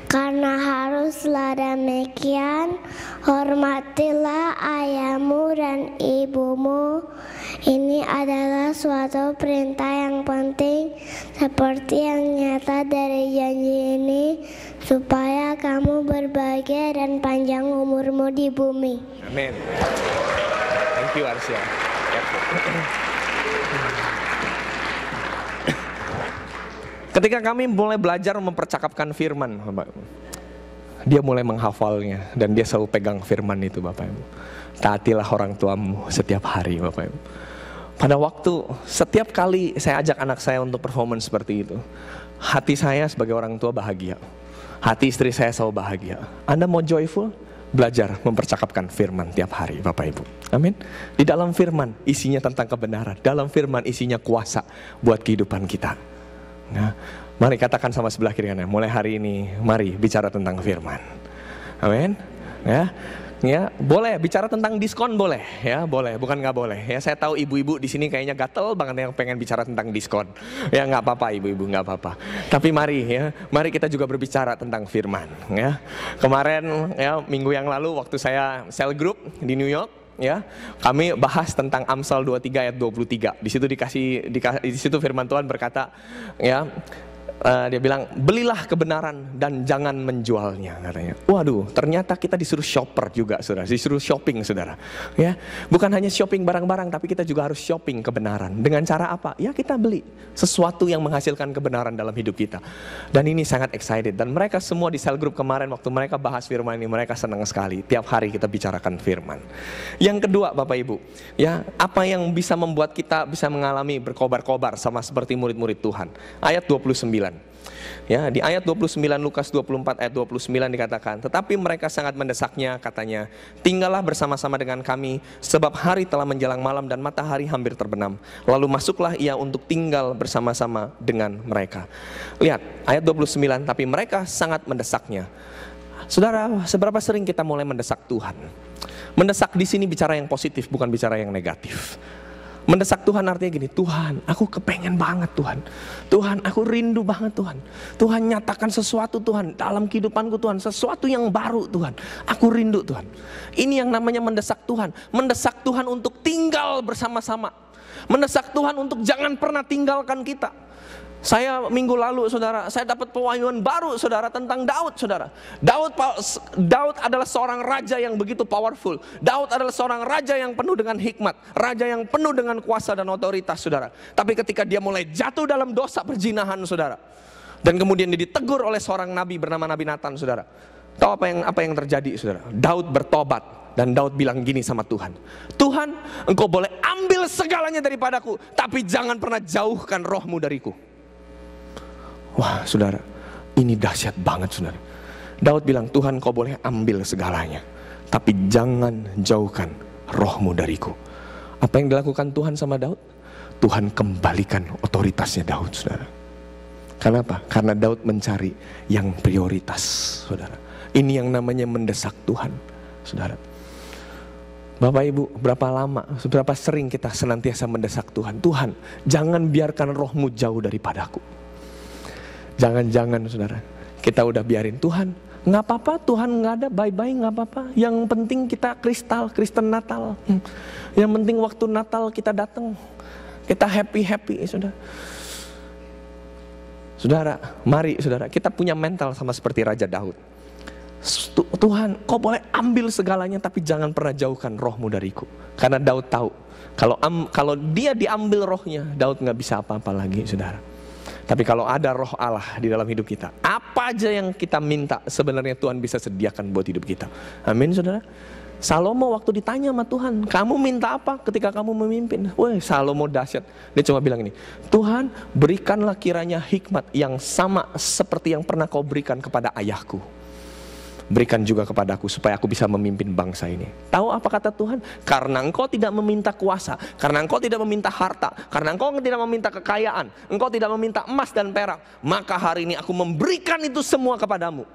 B: karena haruslah demikian. Hormatilah ayahmu dan ibumu. Ini adalah suatu perintah yang penting, seperti yang nyata dari janji ini, supaya kamu berbahagia dan panjang umurmu di bumi.
A: Amin. Thank you, Arsya. Ketika kami mulai belajar mempercakapkan firman, Bapak, dia mulai menghafalnya dan dia selalu pegang firman itu, Bapak Ibu. Taatilah orang tuamu setiap hari, Bapak Ibu. Pada waktu setiap kali saya ajak anak saya untuk performance seperti itu, hati saya sebagai orang tua bahagia. Hati istri saya selalu bahagia. Anda mau joyful? Belajar mempercakapkan firman tiap hari, Bapak Ibu. Amin. Di dalam firman isinya tentang kebenaran. Dalam firman isinya kuasa buat kehidupan kita. Nah, mari katakan sama sebelah kiri kanan, mulai hari ini mari bicara tentang firman. Amin. Ya, boleh bicara tentang diskon, boleh ya, boleh, bukan nggak boleh ya. Saya tahu ibu-ibu di sini kayaknya gatel banget yang pengen bicara tentang diskon. Ya, nggak apa-apa ibu-ibu, nggak apa-apa. Tapi mari kita juga berbicara tentang firman ya. Kemarin ya, minggu yang lalu waktu saya cell group di New York ya, kami bahas tentang Amsal 23 ayat 23. Di situ firman Tuhan berkata ya, dia bilang, belilah kebenaran dan jangan menjualnya, katanya. Waduh, ternyata kita disuruh shopper juga, saudara. Disuruh shopping, saudara. Ya, bukan hanya shopping barang-barang, tapi kita juga harus shopping kebenaran. Dengan cara apa? Ya, kita beli sesuatu yang menghasilkan kebenaran dalam hidup kita. Dan ini sangat excited. Dan mereka semua di cell group kemarin waktu mereka bahas firman ini, mereka senang sekali. Tiap hari kita bicarakan firman. Yang kedua, Bapak Ibu, ya, apa yang bisa membuat kita bisa mengalami berkobar-kobar sama seperti murid-murid Tuhan? Ayat 29. Ya, di ayat 29 Lukas 24 ayat 29 dikatakan, tetapi mereka sangat mendesaknya, katanya, tinggallah bersama-sama dengan kami, sebab hari telah menjelang malam dan matahari hampir terbenam. Lalu masuklah ia untuk tinggal bersama-sama dengan mereka. Lihat, ayat 29, tapi mereka sangat mendesaknya. Saudara, seberapa sering kita mulai mendesak Tuhan? Mendesak di sini bicara yang positif, bukan bicara yang negatif. Mendesak Tuhan artinya gini, Tuhan, aku kepengen banget Tuhan. Tuhan, aku rindu banget Tuhan. Tuhan, nyatakan sesuatu Tuhan dalam kehidupanku Tuhan, sesuatu yang baru Tuhan. Aku rindu Tuhan. Ini yang namanya mendesak Tuhan. Mendesak Tuhan untuk tinggal bersama-sama. Mendesak Tuhan untuk jangan pernah tinggalkan kita. Saya minggu lalu saudara, saya dapat pewahyuan baru saudara tentang Daud saudara. Daud adalah seorang raja yang begitu powerful. Daud adalah seorang raja yang penuh dengan hikmat, raja yang penuh dengan kuasa dan otoritas saudara. Tapi ketika dia mulai jatuh dalam dosa perzinahan saudara, dan kemudian dia ditegur oleh seorang nabi bernama Nabi Nathan saudara. Tahu apa yang terjadi saudara? Daud bertobat. Dan Daud bilang gini sama Tuhan, Tuhan, engkau boleh ambil segalanya daripadaku, tapi jangan pernah jauhkan rohmu dariku. Wah saudara, ini dahsyat banget saudara. Daud bilang, Tuhan kau boleh ambil segalanya, tapi jangan jauhkan rohmu dariku. Apa yang dilakukan Tuhan sama Daud? Tuhan kembalikan otoritasnya Daud saudara. Kenapa? Karena Daud mencari yang prioritas saudara. Ini yang namanya mendesak Tuhan saudara. Bapak Ibu, berapa lama, seberapa sering kita senantiasa mendesak Tuhan. Tuhan, jangan biarkan rohmu jauh daripadaku. Jangan-jangan saudara, kita udah biarin Tuhan, nggak apa-apa, Tuhan nggak ada, bye-bye, nggak apa-apa. Yang penting kita Kristen Natal. Yang penting waktu Natal kita datang, kita happy saudara. Saudara, mari saudara, kita punya mental sama seperti Raja Daud. Tuhan, kau boleh ambil segalanya, tapi jangan pernah jauhkan rohmu dariku. Karena Daud tahu, kalau dia diambil rohnya, Daud nggak bisa apa-apa lagi saudara. Tapi kalau ada roh Allah di dalam hidup kita, apa aja yang kita minta sebenarnya Tuhan bisa sediakan buat hidup kita. Amin saudara. Salomo waktu ditanya sama Tuhan, kamu minta apa ketika kamu memimpin? Wah, Salomo dahsyat. Dia cuma bilang ini, Tuhan, berikanlah kiranya hikmat yang sama seperti yang pernah kau berikan kepada ayahku. Berikan juga kepadaku supaya aku bisa memimpin bangsa ini. Tahu apa kata Tuhan? Karena engkau tidak meminta kuasa, karena engkau tidak meminta harta, karena engkau tidak meminta kekayaan, engkau tidak meminta emas dan perak, maka hari ini aku memberikan itu semua kepadamu.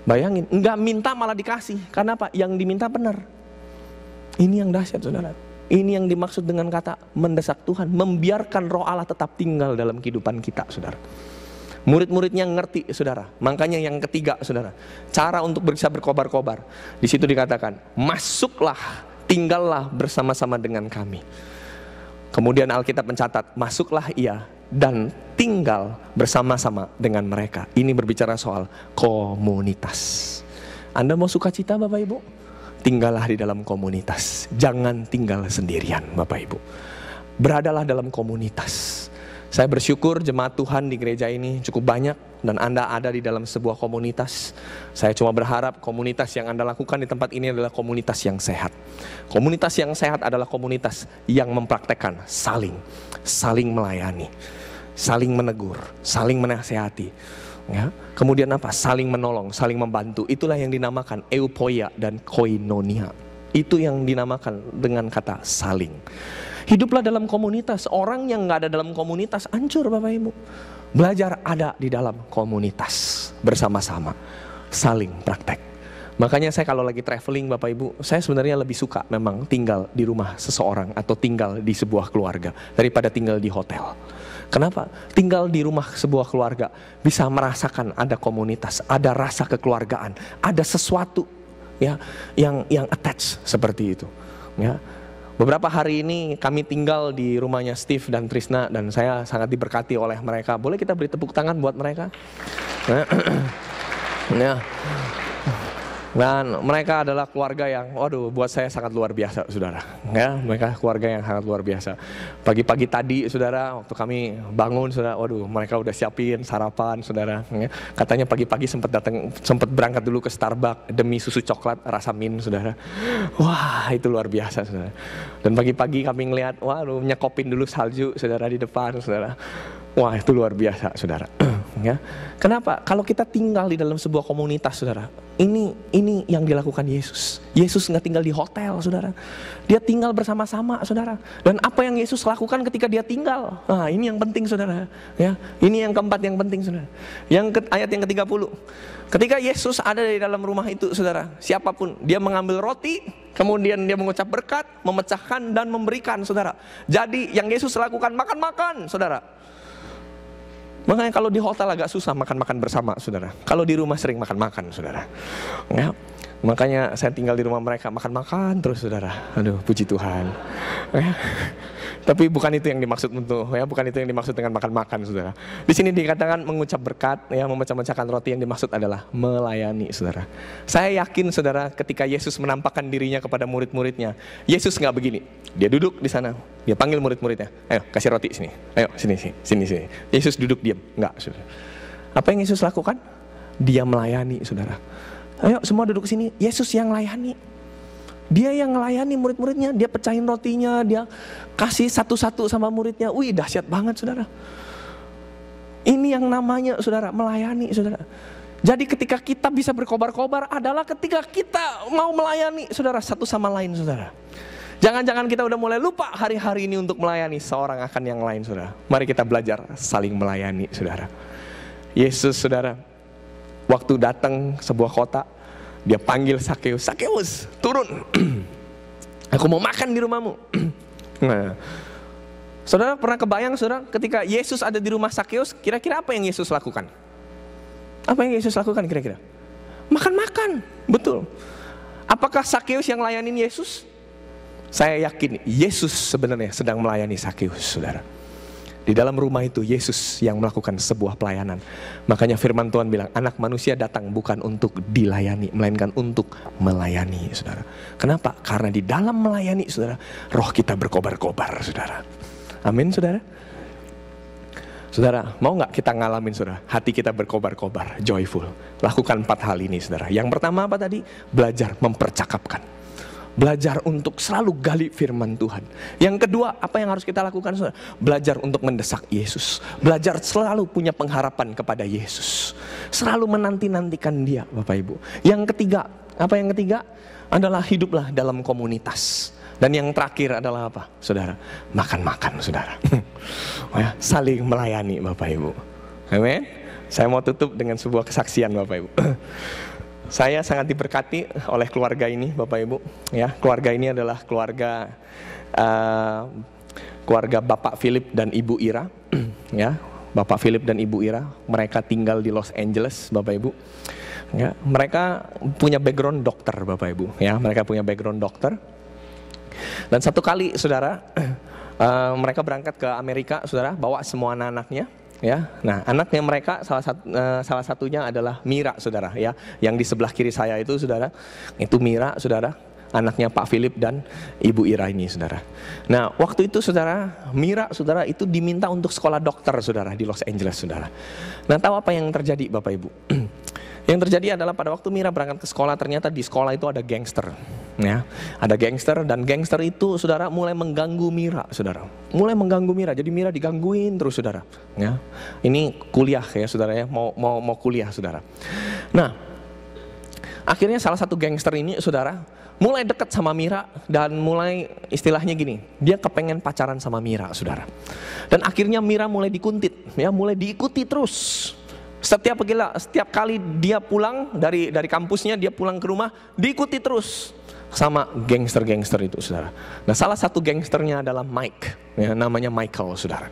A: Bayangin, enggak minta malah dikasih. Karena apa? Yang diminta benar. Ini yang dahsyat saudara. Ini yang dimaksud dengan kata mendesak Tuhan, membiarkan roh Allah tetap tinggal dalam kehidupan kita saudara. Murid-muridnya ngerti saudara. Makanya yang ketiga saudara, cara untuk bisa berkobar-kobar. Di situ dikatakan, masuklah, tinggallah bersama-sama dengan kami. Kemudian Alkitab mencatat, masuklah ia dan tinggal bersama-sama dengan mereka. Ini berbicara soal komunitas. Anda mau sukacita Bapak Ibu? Tinggallah di dalam komunitas. Jangan tinggal sendirian Bapak Ibu. Beradalah dalam komunitas. Saya bersyukur jemaat Tuhan di gereja ini cukup banyak dan Anda ada di dalam sebuah komunitas. Saya cuma berharap komunitas yang Anda lakukan di tempat ini adalah komunitas yang sehat. Komunitas yang sehat adalah komunitas yang mempraktekkan saling melayani, saling menegur, saling menasehati. Ya. Kemudian apa? Saling menolong, saling membantu. Itulah yang dinamakan eupoia dan koinonia. Itu yang dinamakan dengan kata saling. Hiduplah dalam komunitas. Orang yang gak ada dalam komunitas hancur Bapak Ibu. Belajar ada di dalam komunitas bersama-sama, saling praktek. Makanya saya kalau lagi traveling Bapak Ibu, saya sebenarnya lebih suka memang tinggal di rumah seseorang atau tinggal di sebuah keluarga daripada tinggal di hotel. Kenapa? Tinggal di rumah sebuah keluarga bisa merasakan ada komunitas, ada rasa kekeluargaan, ada sesuatu ya yang attach seperti itu. Ya. Beberapa hari ini kami tinggal di rumahnya Steve dan Trisna dan saya sangat diberkati oleh mereka. Boleh kita beri tepuk tangan buat mereka? Ya. Dan mereka adalah keluarga yang, waduh, buat saya sangat luar biasa, saudara. Ya, mereka keluarga yang sangat luar biasa. Pagi-pagi tadi, saudara, waktu kami bangun, saudara, waduh, mereka udah siapin sarapan, saudara. Ya, katanya pagi-pagi sempat berangkat dulu ke Starbucks demi susu coklat rasa mint, saudara. Wah, itu luar biasa, saudara. Dan pagi-pagi kami ngelihat, waduh, nyekopin dulu salju, saudara, di depan, saudara. Wah, itu luar biasa, saudara. Ya. Kenapa? Kalau kita tinggal di dalam sebuah komunitas, saudara, ini yang dilakukan Yesus. Yesus nggak tinggal di hotel, saudara. Dia tinggal bersama-sama, saudara. Dan apa yang Yesus lakukan ketika dia tinggal? Nah, ini yang penting, saudara. Ya, ini yang keempat yang penting, saudara. Ayat yang ke-30. Ketika Yesus ada di dalam rumah itu, saudara, siapapun, dia mengambil roti, kemudian dia mengucap berkat, memecahkan dan memberikan, saudara. Jadi yang Yesus lakukan makan-makan, saudara. Makanya kalau di hotel agak susah makan-makan bersama, saudara. Kalau di rumah sering makan-makan, saudara. Ya, makanya saya tinggal di rumah mereka makan-makan terus, saudara. Aduh, puji Tuhan. Ya. Tapi bukan itu yang dimaksud bukan itu yang dimaksud dengan makan-makan, saudara. Di sini dikatakan mengucap berkat, ya, memecah-mecahkan roti, yang dimaksud adalah melayani, saudara. Saya yakin, saudara, ketika Yesus menampakkan dirinya kepada murid-muridnya, Yesus nggak begini. Dia duduk di sana, dia panggil murid-muridnya, ayo kasih roti sini, ayo sini. Yesus duduk diam, nggak, saudara. Apa yang Yesus lakukan? Dia melayani, saudara. Ayo semua duduk sini. Yesus yang layani. Dia yang melayani murid-muridnya, dia pecahin rotinya, dia kasih satu-satu sama muridnya. Wih, dahsyat banget, saudara. Ini yang namanya, saudara, melayani, saudara. Jadi ketika kita bisa berkobar-kobar adalah ketika kita mau melayani, saudara, satu sama lain, saudara. Jangan-jangan kita udah mulai lupa hari-hari ini untuk melayani seorang akan yang lain, saudara. Mari kita belajar saling melayani, saudara. Yesus, saudara, waktu datang sebuah kota, dia panggil Sakeus, Sakeus, turun. Aku mau makan di rumahmu. Nah, saudara pernah kebayang, saudara, ketika Yesus ada di rumah Sakeus, kira-kira apa yang Yesus lakukan? Apa yang Yesus lakukan kira-kira? Makan-makan, betul. Apakah Sakeus yang layanin Yesus? Saya yakin Yesus sebenarnya sedang melayani Sakeus, saudara. Di dalam rumah itu Yesus yang melakukan sebuah pelayanan. Makanya firman Tuhan bilang, anak manusia datang bukan untuk dilayani, melainkan untuk melayani, saudara. Kenapa? Karena di dalam melayani, saudara, roh kita berkobar-kobar, saudara. Amin, saudara. Saudara, mau gak kita ngalamin, saudara, hati kita berkobar-kobar, joyful. Lakukan 4 hal ini, saudara. Yang pertama apa tadi? Belajar mempercakapkan. Belajar untuk selalu gali firman Tuhan. Yang kedua, apa yang harus kita lakukan, saudara? Belajar untuk mendesak Yesus. Belajar selalu punya pengharapan kepada Yesus. Selalu menanti-nantikan dia, Bapak Ibu. Yang ketiga, apa yang ketiga? Adalah hiduplah dalam komunitas. Dan yang terakhir adalah apa, saudara? Makan-makan, saudara. Saling melayani, Bapak Ibu. Amin. Saya mau tutup dengan sebuah kesaksian, Bapak Ibu. Saya sangat diberkati oleh keluarga ini, Bapak Ibu. Ya, keluarga ini adalah keluarga Bapak Philip dan Ibu Ira. Ya, Bapak Philip dan Ibu Ira. Mereka tinggal di Los Angeles, Bapak Ibu. Ya, mereka punya background dokter, Bapak Ibu. Ya, mereka punya background dokter. Dan satu kali, saudara, mereka berangkat ke Amerika, saudara, bawa semua anak-anaknya. Ya, nah anaknya mereka salah satunya adalah Mira, saudara, ya, yang di sebelah kiri saya itu, saudara, itu Mira, saudara, anaknya Pak Philip dan Ibu Ira ini, saudara. Nah waktu itu, saudara, Mira, saudara, itu diminta untuk sekolah dokter, saudara, di Los Angeles, saudara. Nah tahu apa yang terjadi, Bapak Ibu? Yang terjadi adalah pada waktu Mira berangkat ke sekolah, ternyata di sekolah itu ada gangster. Ya, ada gangster, dan gangster itu, saudara, mulai mengganggu Mira, saudara. Mulai mengganggu Mira, jadi Mira digangguin terus, saudara. Ya, ini kuliah ya, saudara, ya, mau kuliah, saudara. Nah, akhirnya salah satu gangster ini, saudara, mulai dekat sama Mira dan mulai istilahnya gini, dia kepengen pacaran sama Mira, saudara. Dan akhirnya Mira mulai dikuntit, ya, mulai diikuti terus. Setiap kali dia pulang dari kampusnya, dia pulang ke rumah, diikuti terus sama gangster-gangster itu, saudara. Nah salah satu gangsternya adalah Mike, ya, namanya Michael, saudara.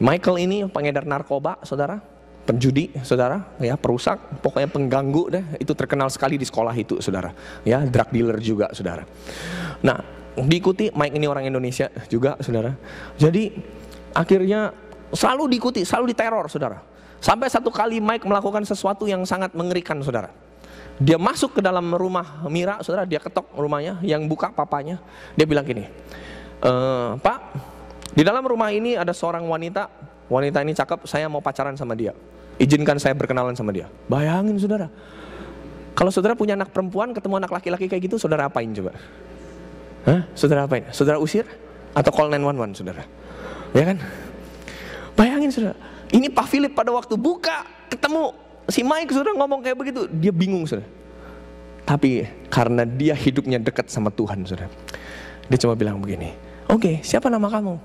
A: Michael ini pengedar narkoba, saudara, penjudi, saudara, ya, perusak, pokoknya pengganggu deh. Itu terkenal sekali di sekolah itu, saudara. Ya, drug dealer juga, saudara. Nah diikuti, Mike ini orang Indonesia juga, saudara. Jadi akhirnya selalu diikuti, selalu diteror, saudara. Sampai satu kali Mike melakukan sesuatu yang sangat mengerikan, saudara. Dia masuk ke dalam rumah Mira, saudara, dia ketok rumahnya, yang buka papanya. Dia bilang gini, Pak, di dalam rumah ini ada seorang wanita ini cakep, saya mau pacaran sama dia. Izinkan saya berkenalan sama dia. Bayangin, saudara, kalau saudara punya anak perempuan, ketemu anak laki-laki kayak gitu, saudara apain coba? Hah? Saudara apain? Saudara usir? Atau call 911, saudara? Ya kan? Bayangin, saudara. Ini Pak Philip pada waktu buka, ketemu si Mike sudah ngomong kayak begitu, dia bingung sudah. Tapi karena dia hidupnya dekat sama Tuhan sudah, dia cuma bilang begini, oke, siapa nama kamu?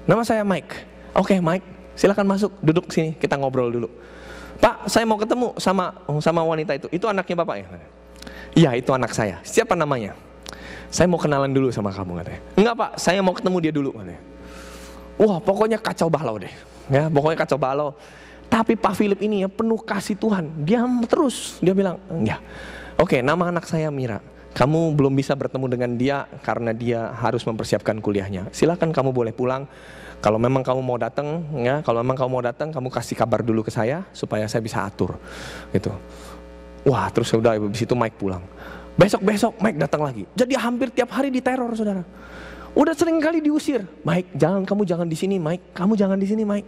A: Nama saya Mike. Oke, Mike, silakan masuk, duduk sini, kita ngobrol dulu. Pak, saya mau ketemu sama wanita itu. Itu anaknya Bapak ya? Iya, itu anak saya. Siapa namanya? Saya mau kenalan dulu sama kamu, katanya. Enggak Pak, saya mau ketemu dia dulu, katanya. Wah, pokoknya kacau balau deh. Ya, pokoknya kacau balau. Tapi Pak Philip ini ya penuh kasih Tuhan. Dia terus, dia bilang, ya, oke, nama anak saya Mira. Kamu belum bisa bertemu dengan dia karena dia harus mempersiapkan kuliahnya. Silakan kamu boleh pulang. Kalau memang kamu mau datang, ya, kalau memang kamu mau datang, kamu kasih kabar dulu ke saya supaya saya bisa atur, gitu. Wah, terus udah habis itu Mike pulang. Besok Mike datang lagi. Jadi hampir tiap hari diteror, saudara. Udah sering kali diusir. Mike, kamu jangan di sini, Mike. Kamu jangan di sini, Mike.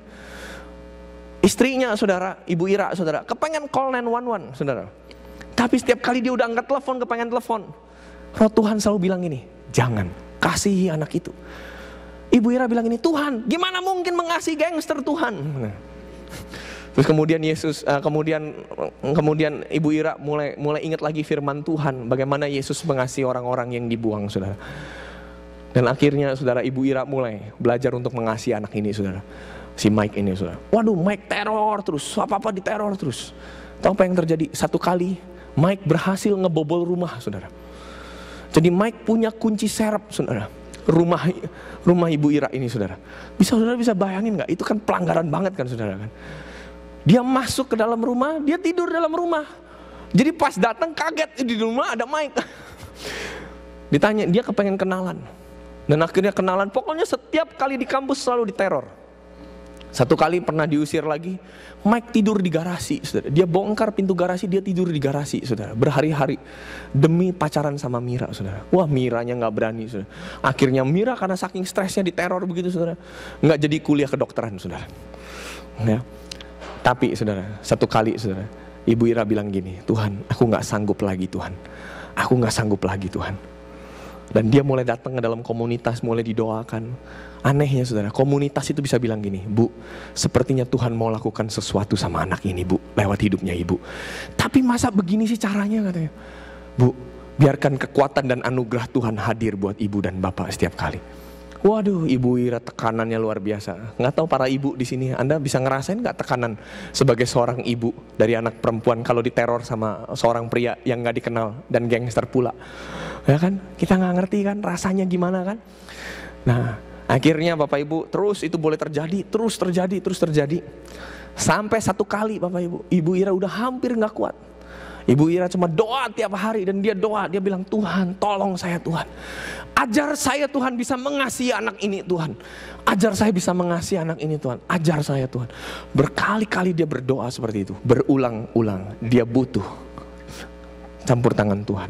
A: Istrinya, saudara, Ibu Ira, saudara, kepengen call 911, saudara. Tapi setiap kali dia udah angkat telepon, kepengen telepon. Roh Tuhan selalu bilang ini, jangan, kasihi anak itu. Ibu Ira bilang ini, Tuhan, gimana mungkin mengasihi gangster Tuhan? Terus kemudian kemudian Ibu Ira mulai ingat lagi firman Tuhan, bagaimana Yesus mengasihi orang-orang yang dibuang, saudara. Dan akhirnya, saudara, Ibu Ira mulai belajar untuk mengasihi anak ini, saudara. Si Mike ini, saudara. Waduh, Mike teror terus, apa-apa diteror terus. Tahu apa yang terjadi? Satu kali Mike berhasil ngebobol rumah, saudara. Jadi Mike punya kunci serep, saudara. Rumah Ibu Ira ini, saudara. Saudara bisa bayangin nggak? Itu kan pelanggaran banget kan, saudara kan? Dia masuk ke dalam rumah, dia tidur dalam rumah. Jadi pas datang kaget, di rumah ada Mike. Ditanya, dia kepengen kenalan. Dan akhirnya kenalan, pokoknya setiap kali di kampus selalu diteror. Satu kali pernah diusir lagi, Mike tidur di garasi, saudara. Dia bongkar pintu garasi, dia tidur di garasi, saudara. Berhari-hari demi pacaran sama Mira, saudara. Wah, Miranya nggak berani, saudara. Akhirnya Mira karena saking stresnya diteror begitu, saudara, nggak jadi kuliah kedokteran, saudara. Ya. Tapi, saudara, satu kali, saudara, Ibu Ira bilang gini, Tuhan, aku nggak sanggup lagi, Tuhan. Aku nggak sanggup lagi, Tuhan. Dan dia mulai datang ke dalam komunitas, mulai didoakan. Anehnya, saudara, komunitas itu bisa bilang gini, Bu, sepertinya Tuhan mau lakukan sesuatu sama anak ini, Bu, lewat hidupnya Ibu. Tapi masa begini sih caranya, katanya. Bu, biarkan kekuatan dan anugerah Tuhan hadir buat Ibu dan Bapak setiap kali. Waduh, Ibu Ira tekanannya luar biasa. Nggak tahu para ibu di sini, Anda bisa ngerasain nggak tekanan sebagai seorang ibu dari anak perempuan kalau diteror sama seorang pria yang nggak dikenal dan gangster pula, ya kan? Kita nggak ngerti kan rasanya gimana kan? Nah, akhirnya Bapak Ibu terus itu boleh terjadi, terus terjadi. Sampai satu kali Bapak Ibu, Ibu Ira udah hampir nggak kuat. Ibu Ira cuma doa tiap hari dan dia doa, dia bilang, Tuhan tolong saya Tuhan. Ajar saya Tuhan bisa mengasihi anak ini Tuhan. Ajar saya bisa mengasihi anak ini Tuhan. Ajar saya Tuhan. Berkali-kali dia berdoa seperti itu. Berulang-ulang dia butuh campur tangan Tuhan.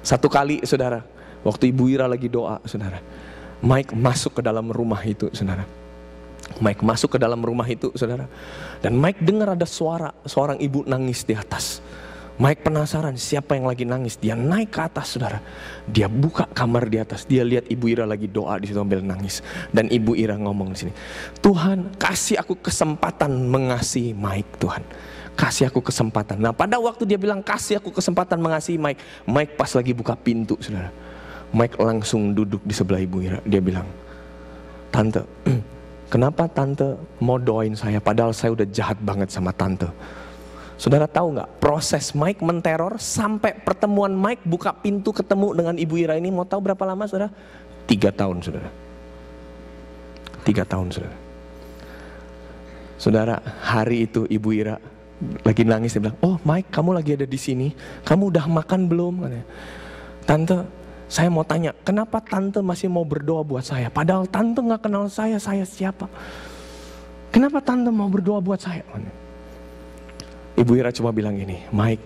A: Satu kali, saudara, waktu Ibu Ira lagi doa, saudara, Mike masuk ke dalam rumah itu, saudara. Mike masuk ke dalam rumah itu, saudara. Dan Mike dengar ada suara seorang ibu nangis di atas. Mike penasaran siapa yang lagi nangis. Dia naik ke atas, saudara. Dia buka kamar di atas. Dia lihat Ibu Ira lagi doa di situ sambil nangis. Dan Ibu Ira ngomong di sini, Tuhan kasih aku kesempatan mengasihi Mike, Tuhan. Kasih aku kesempatan. Nah, pada waktu dia bilang kasih aku kesempatan mengasihi Mike, Mike pas lagi buka pintu, saudara. Mike langsung duduk di sebelah Ibu Ira. Dia bilang, Tante, kenapa Tante mau doain saya padahal saya udah jahat banget sama Tante? Saudara tahu nggak proses Mike menteror sampai pertemuan Mike buka pintu ketemu dengan Ibu Ira ini, mau tahu berapa lama, saudara? 3 tahun, saudara. 3 tahun, saudara. Saudara, hari itu Ibu Ira lagi nangis, dia bilang, oh Mike, kamu lagi ada di sini, kamu udah makan belum? Tante, saya mau tanya, kenapa Tante masih mau berdoa buat saya? Padahal Tante nggak kenal saya siapa? Kenapa Tante mau berdoa buat saya? Ibu Ira cuma bilang gini, Mike,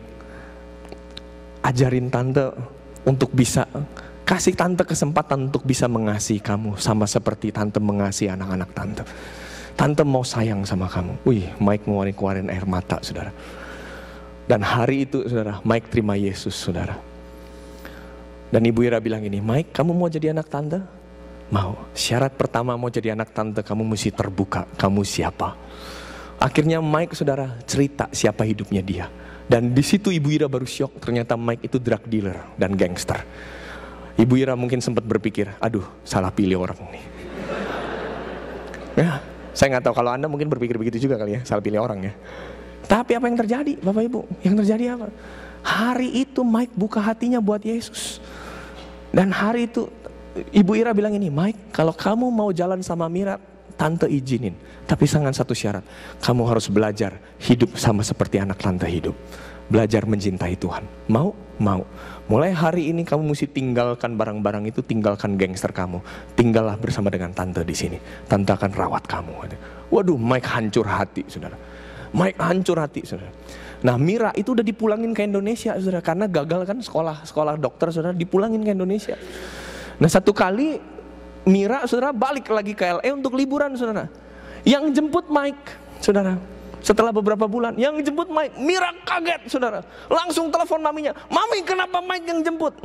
A: ajarin Tante untuk bisa, kasih Tante kesempatan untuk bisa mengasihi kamu sama seperti Tante mengasihi anak-anak Tante. Tante mau sayang sama kamu. Wih, Mike ngeluarin air mata, saudara. Dan hari itu, saudara, Mike terima Yesus, saudara. Dan Ibu Ira bilang gini, Mike, kamu mau jadi anak Tante? Mau. Syarat pertama mau jadi anak Tante, kamu mesti terbuka. Kamu siapa? Akhirnya Mike, saudara, cerita siapa hidupnya dia. Dan di situ Ibu Ira baru syok, ternyata Mike itu drug dealer dan gangster. Ibu Ira mungkin sempat berpikir, aduh, salah pilih orang nih. Ya, saya nggak tahu kalau Anda mungkin berpikir begitu juga kali ya, salah pilih orang ya. Tapi apa yang terjadi, Bapak Ibu? Yang terjadi apa? Hari itu Mike buka hatinya buat Yesus. Dan hari itu Ibu Ira bilang ini, Mike, kalau kamu mau jalan sama Mira, tante izinin. Tapi dengan satu syarat, kamu harus belajar hidup sama seperti anak tante hidup. Belajar mencintai Tuhan. Mau? Mau. Mulai hari ini kamu mesti tinggalkan barang-barang itu, tinggalkan gangster kamu. Tinggallah bersama dengan tante di sini. Tante akan rawat kamu. Waduh, Mike hancur hati, saudara. Mike hancur hati, saudara. Nah, Mira itu udah dipulangin ke Indonesia, saudara, karena gagal kan sekolah dokter, saudara, dipulangin ke Indonesia. Nah, satu kali Mira, saudara, balik lagi ke LA untuk liburan, saudara. Yang jemput Mike, saudara, setelah beberapa bulan, yang jemput Mike, Mira kaget, saudara. Langsung telepon maminya, Mami, kenapa Mike yang jemput?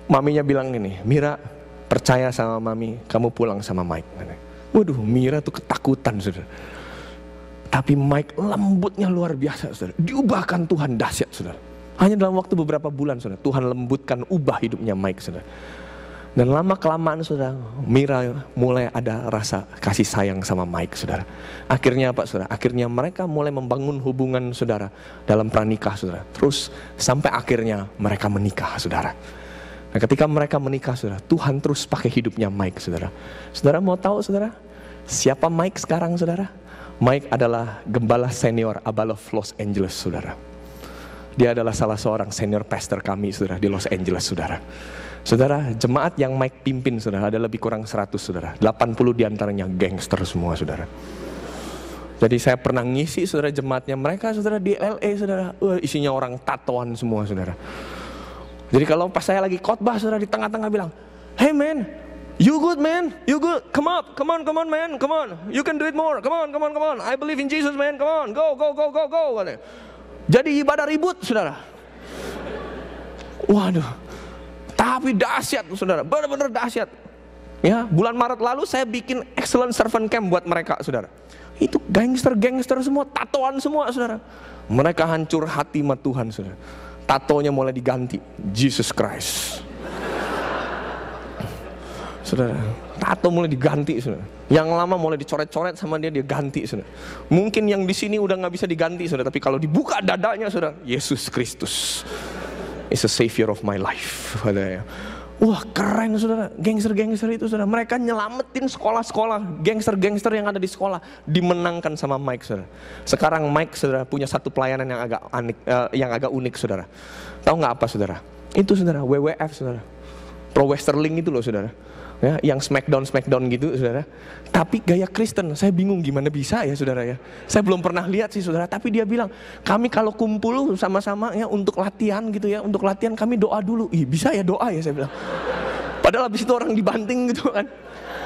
A: Maminya bilang gini, Mira, percaya sama Mami, kamu pulang sama Mike. Waduh, Mira tuh ketakutan, saudara. Tapi Mike lembutnya luar biasa, saudara. Diubahkan Tuhan dahsyat, saudara. Hanya dalam waktu beberapa bulan, saudara, Tuhan lembutkan, ubah hidupnya Mike, saudara. Dan lama kelamaan, saudara, Mira mulai ada rasa kasih sayang sama Mike, saudara. Akhirnya apa, saudara? Akhirnya mereka mulai membangun hubungan, saudara, dalam pranikah, saudara. Terus sampai akhirnya mereka menikah, saudara. Nah, ketika mereka menikah, saudara, Tuhan terus pakai hidupnya Mike, saudara. Saudara mau tahu, saudara, siapa Mike sekarang, saudara? Mike adalah gembala senior Abalof Los Angeles, saudara. Dia adalah salah seorang senior pastor kami, saudara, di Los Angeles, saudara. Saudara, jemaat yang Mike pimpin, saudara, ada lebih kurang 100, saudara. 80 diantaranya gangster semua, saudara. Jadi saya pernah ngisi, saudara, jemaatnya mereka, saudara, di LA, saudara. Isinya orang tatoan semua, saudara. Jadi kalau pas saya lagi khotbah, saudara, di tengah-tengah bilang, hey man, you good man, you good, come on man, come on, you can do it more, come on, I believe in Jesus man, come on, go. Jadi ibadah ribut, saudara. Waduh. Tapi dahsyat, saudara, benar-benar dahsyat. Ya, bulan Maret lalu saya bikin excellent servant camp buat mereka, saudara. Itu gangster semua, tatoan semua, saudara. Mereka hancur hati sama Tuhan, saudara. Tatonya mulai diganti, Jesus Christ. Saudara, tato mulai diganti, saudara. Yang lama mulai dicoret-coret sama dia ganti, saudara. Mungkin yang di sini udah nggak bisa diganti, saudara. Tapi kalau dibuka dadanya, saudara, Yesus Kristus is a savior of my life. Wah, keren, saudara. Gangster itu, saudara, mereka nyelamatin sekolah-sekolah. Gangster yang ada di sekolah dimenangkan sama Mike, saudara. Sekarang Mike, saudara, punya satu pelayanan yang agak unik, saudara. Tahu nggak apa, saudara? Itu, saudara, WWF, saudara. Pro Westerling itu loh, saudara. Ya, yang smackdown gitu, saudara. Tapi gaya Kristen, saya bingung gimana bisa ya, saudara ya. Saya belum pernah lihat sih, saudara. Tapi dia bilang, kami kalau kumpul sama-sama ya untuk latihan gitu ya, untuk latihan kami doa dulu. Ih, bisa ya doa ya, saya bilang. Padahal habis itu orang dibanting gitu kan.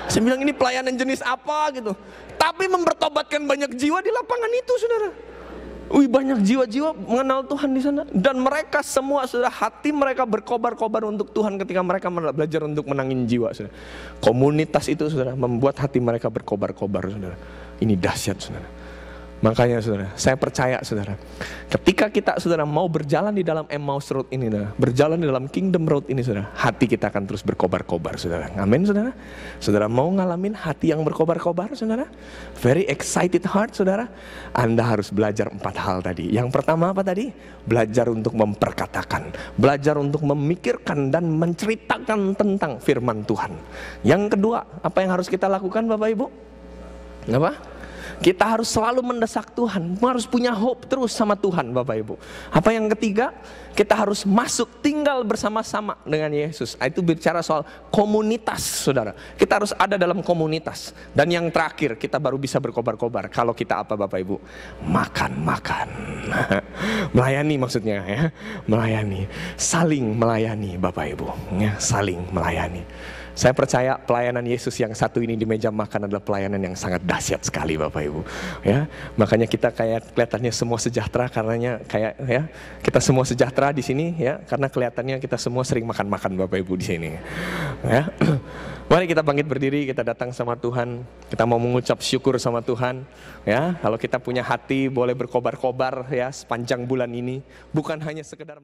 A: Saya bilang, ini pelayanan jenis apa gitu. Tapi mempertobatkan banyak jiwa di lapangan itu, saudara. Banyak jiwa-jiwa mengenal Tuhan di sana. Dan mereka semua, saudara, hati mereka berkobar-kobar untuk Tuhan ketika mereka belajar untuk menangin jiwa, saudara. Komunitas itu, saudara, membuat hati mereka berkobar-kobar, saudara. Ini dahsyat, saudara. Makanya, saudara, saya percaya, saudara, ketika kita, saudara, mau berjalan di dalam Emmaus Road ini, saudara, berjalan di dalam Kingdom Road ini, saudara, hati kita akan terus berkobar-kobar, saudara. Amin, saudara. Saudara mau ngalamin hati yang berkobar-kobar, saudara? Very excited heart, saudara. Anda harus belajar 4 hal tadi. Yang pertama apa tadi? Belajar untuk memperkatakan, belajar untuk memikirkan dan menceritakan tentang firman Tuhan. Yang kedua, apa yang harus kita lakukan, Bapak Ibu? Apa? Kita harus selalu mendesak Tuhan, harus punya hope terus sama Tuhan, Bapak Ibu. Apa yang ketiga? Kita harus masuk tinggal bersama-sama dengan Yesus. Itu bicara soal komunitas, saudara. Kita harus ada dalam komunitas. Dan yang terakhir, kita baru bisa berkobar-kobar kalau kita apa, Bapak Ibu? Makan. Melayani maksudnya ya. Melayani. Saling melayani, Bapak Ibu ya, saling melayani. Saya percaya pelayanan Yesus yang satu ini di meja makan adalah pelayanan yang sangat dahsyat sekali Bapak Ibu. Ya, makanya kita kayak kelihatannya semua sejahtera karenanya kayak ya kita semua sejahtera di sini ya karena kelihatannya kita semua sering makan-makan Bapak Ibu di sini. Ya. Mari kita bangkit berdiri, kita datang sama Tuhan, kita mau mengucap syukur sama Tuhan. Ya, kalau kita punya hati boleh berkobar-kobar ya sepanjang bulan ini, bukan hanya sekedar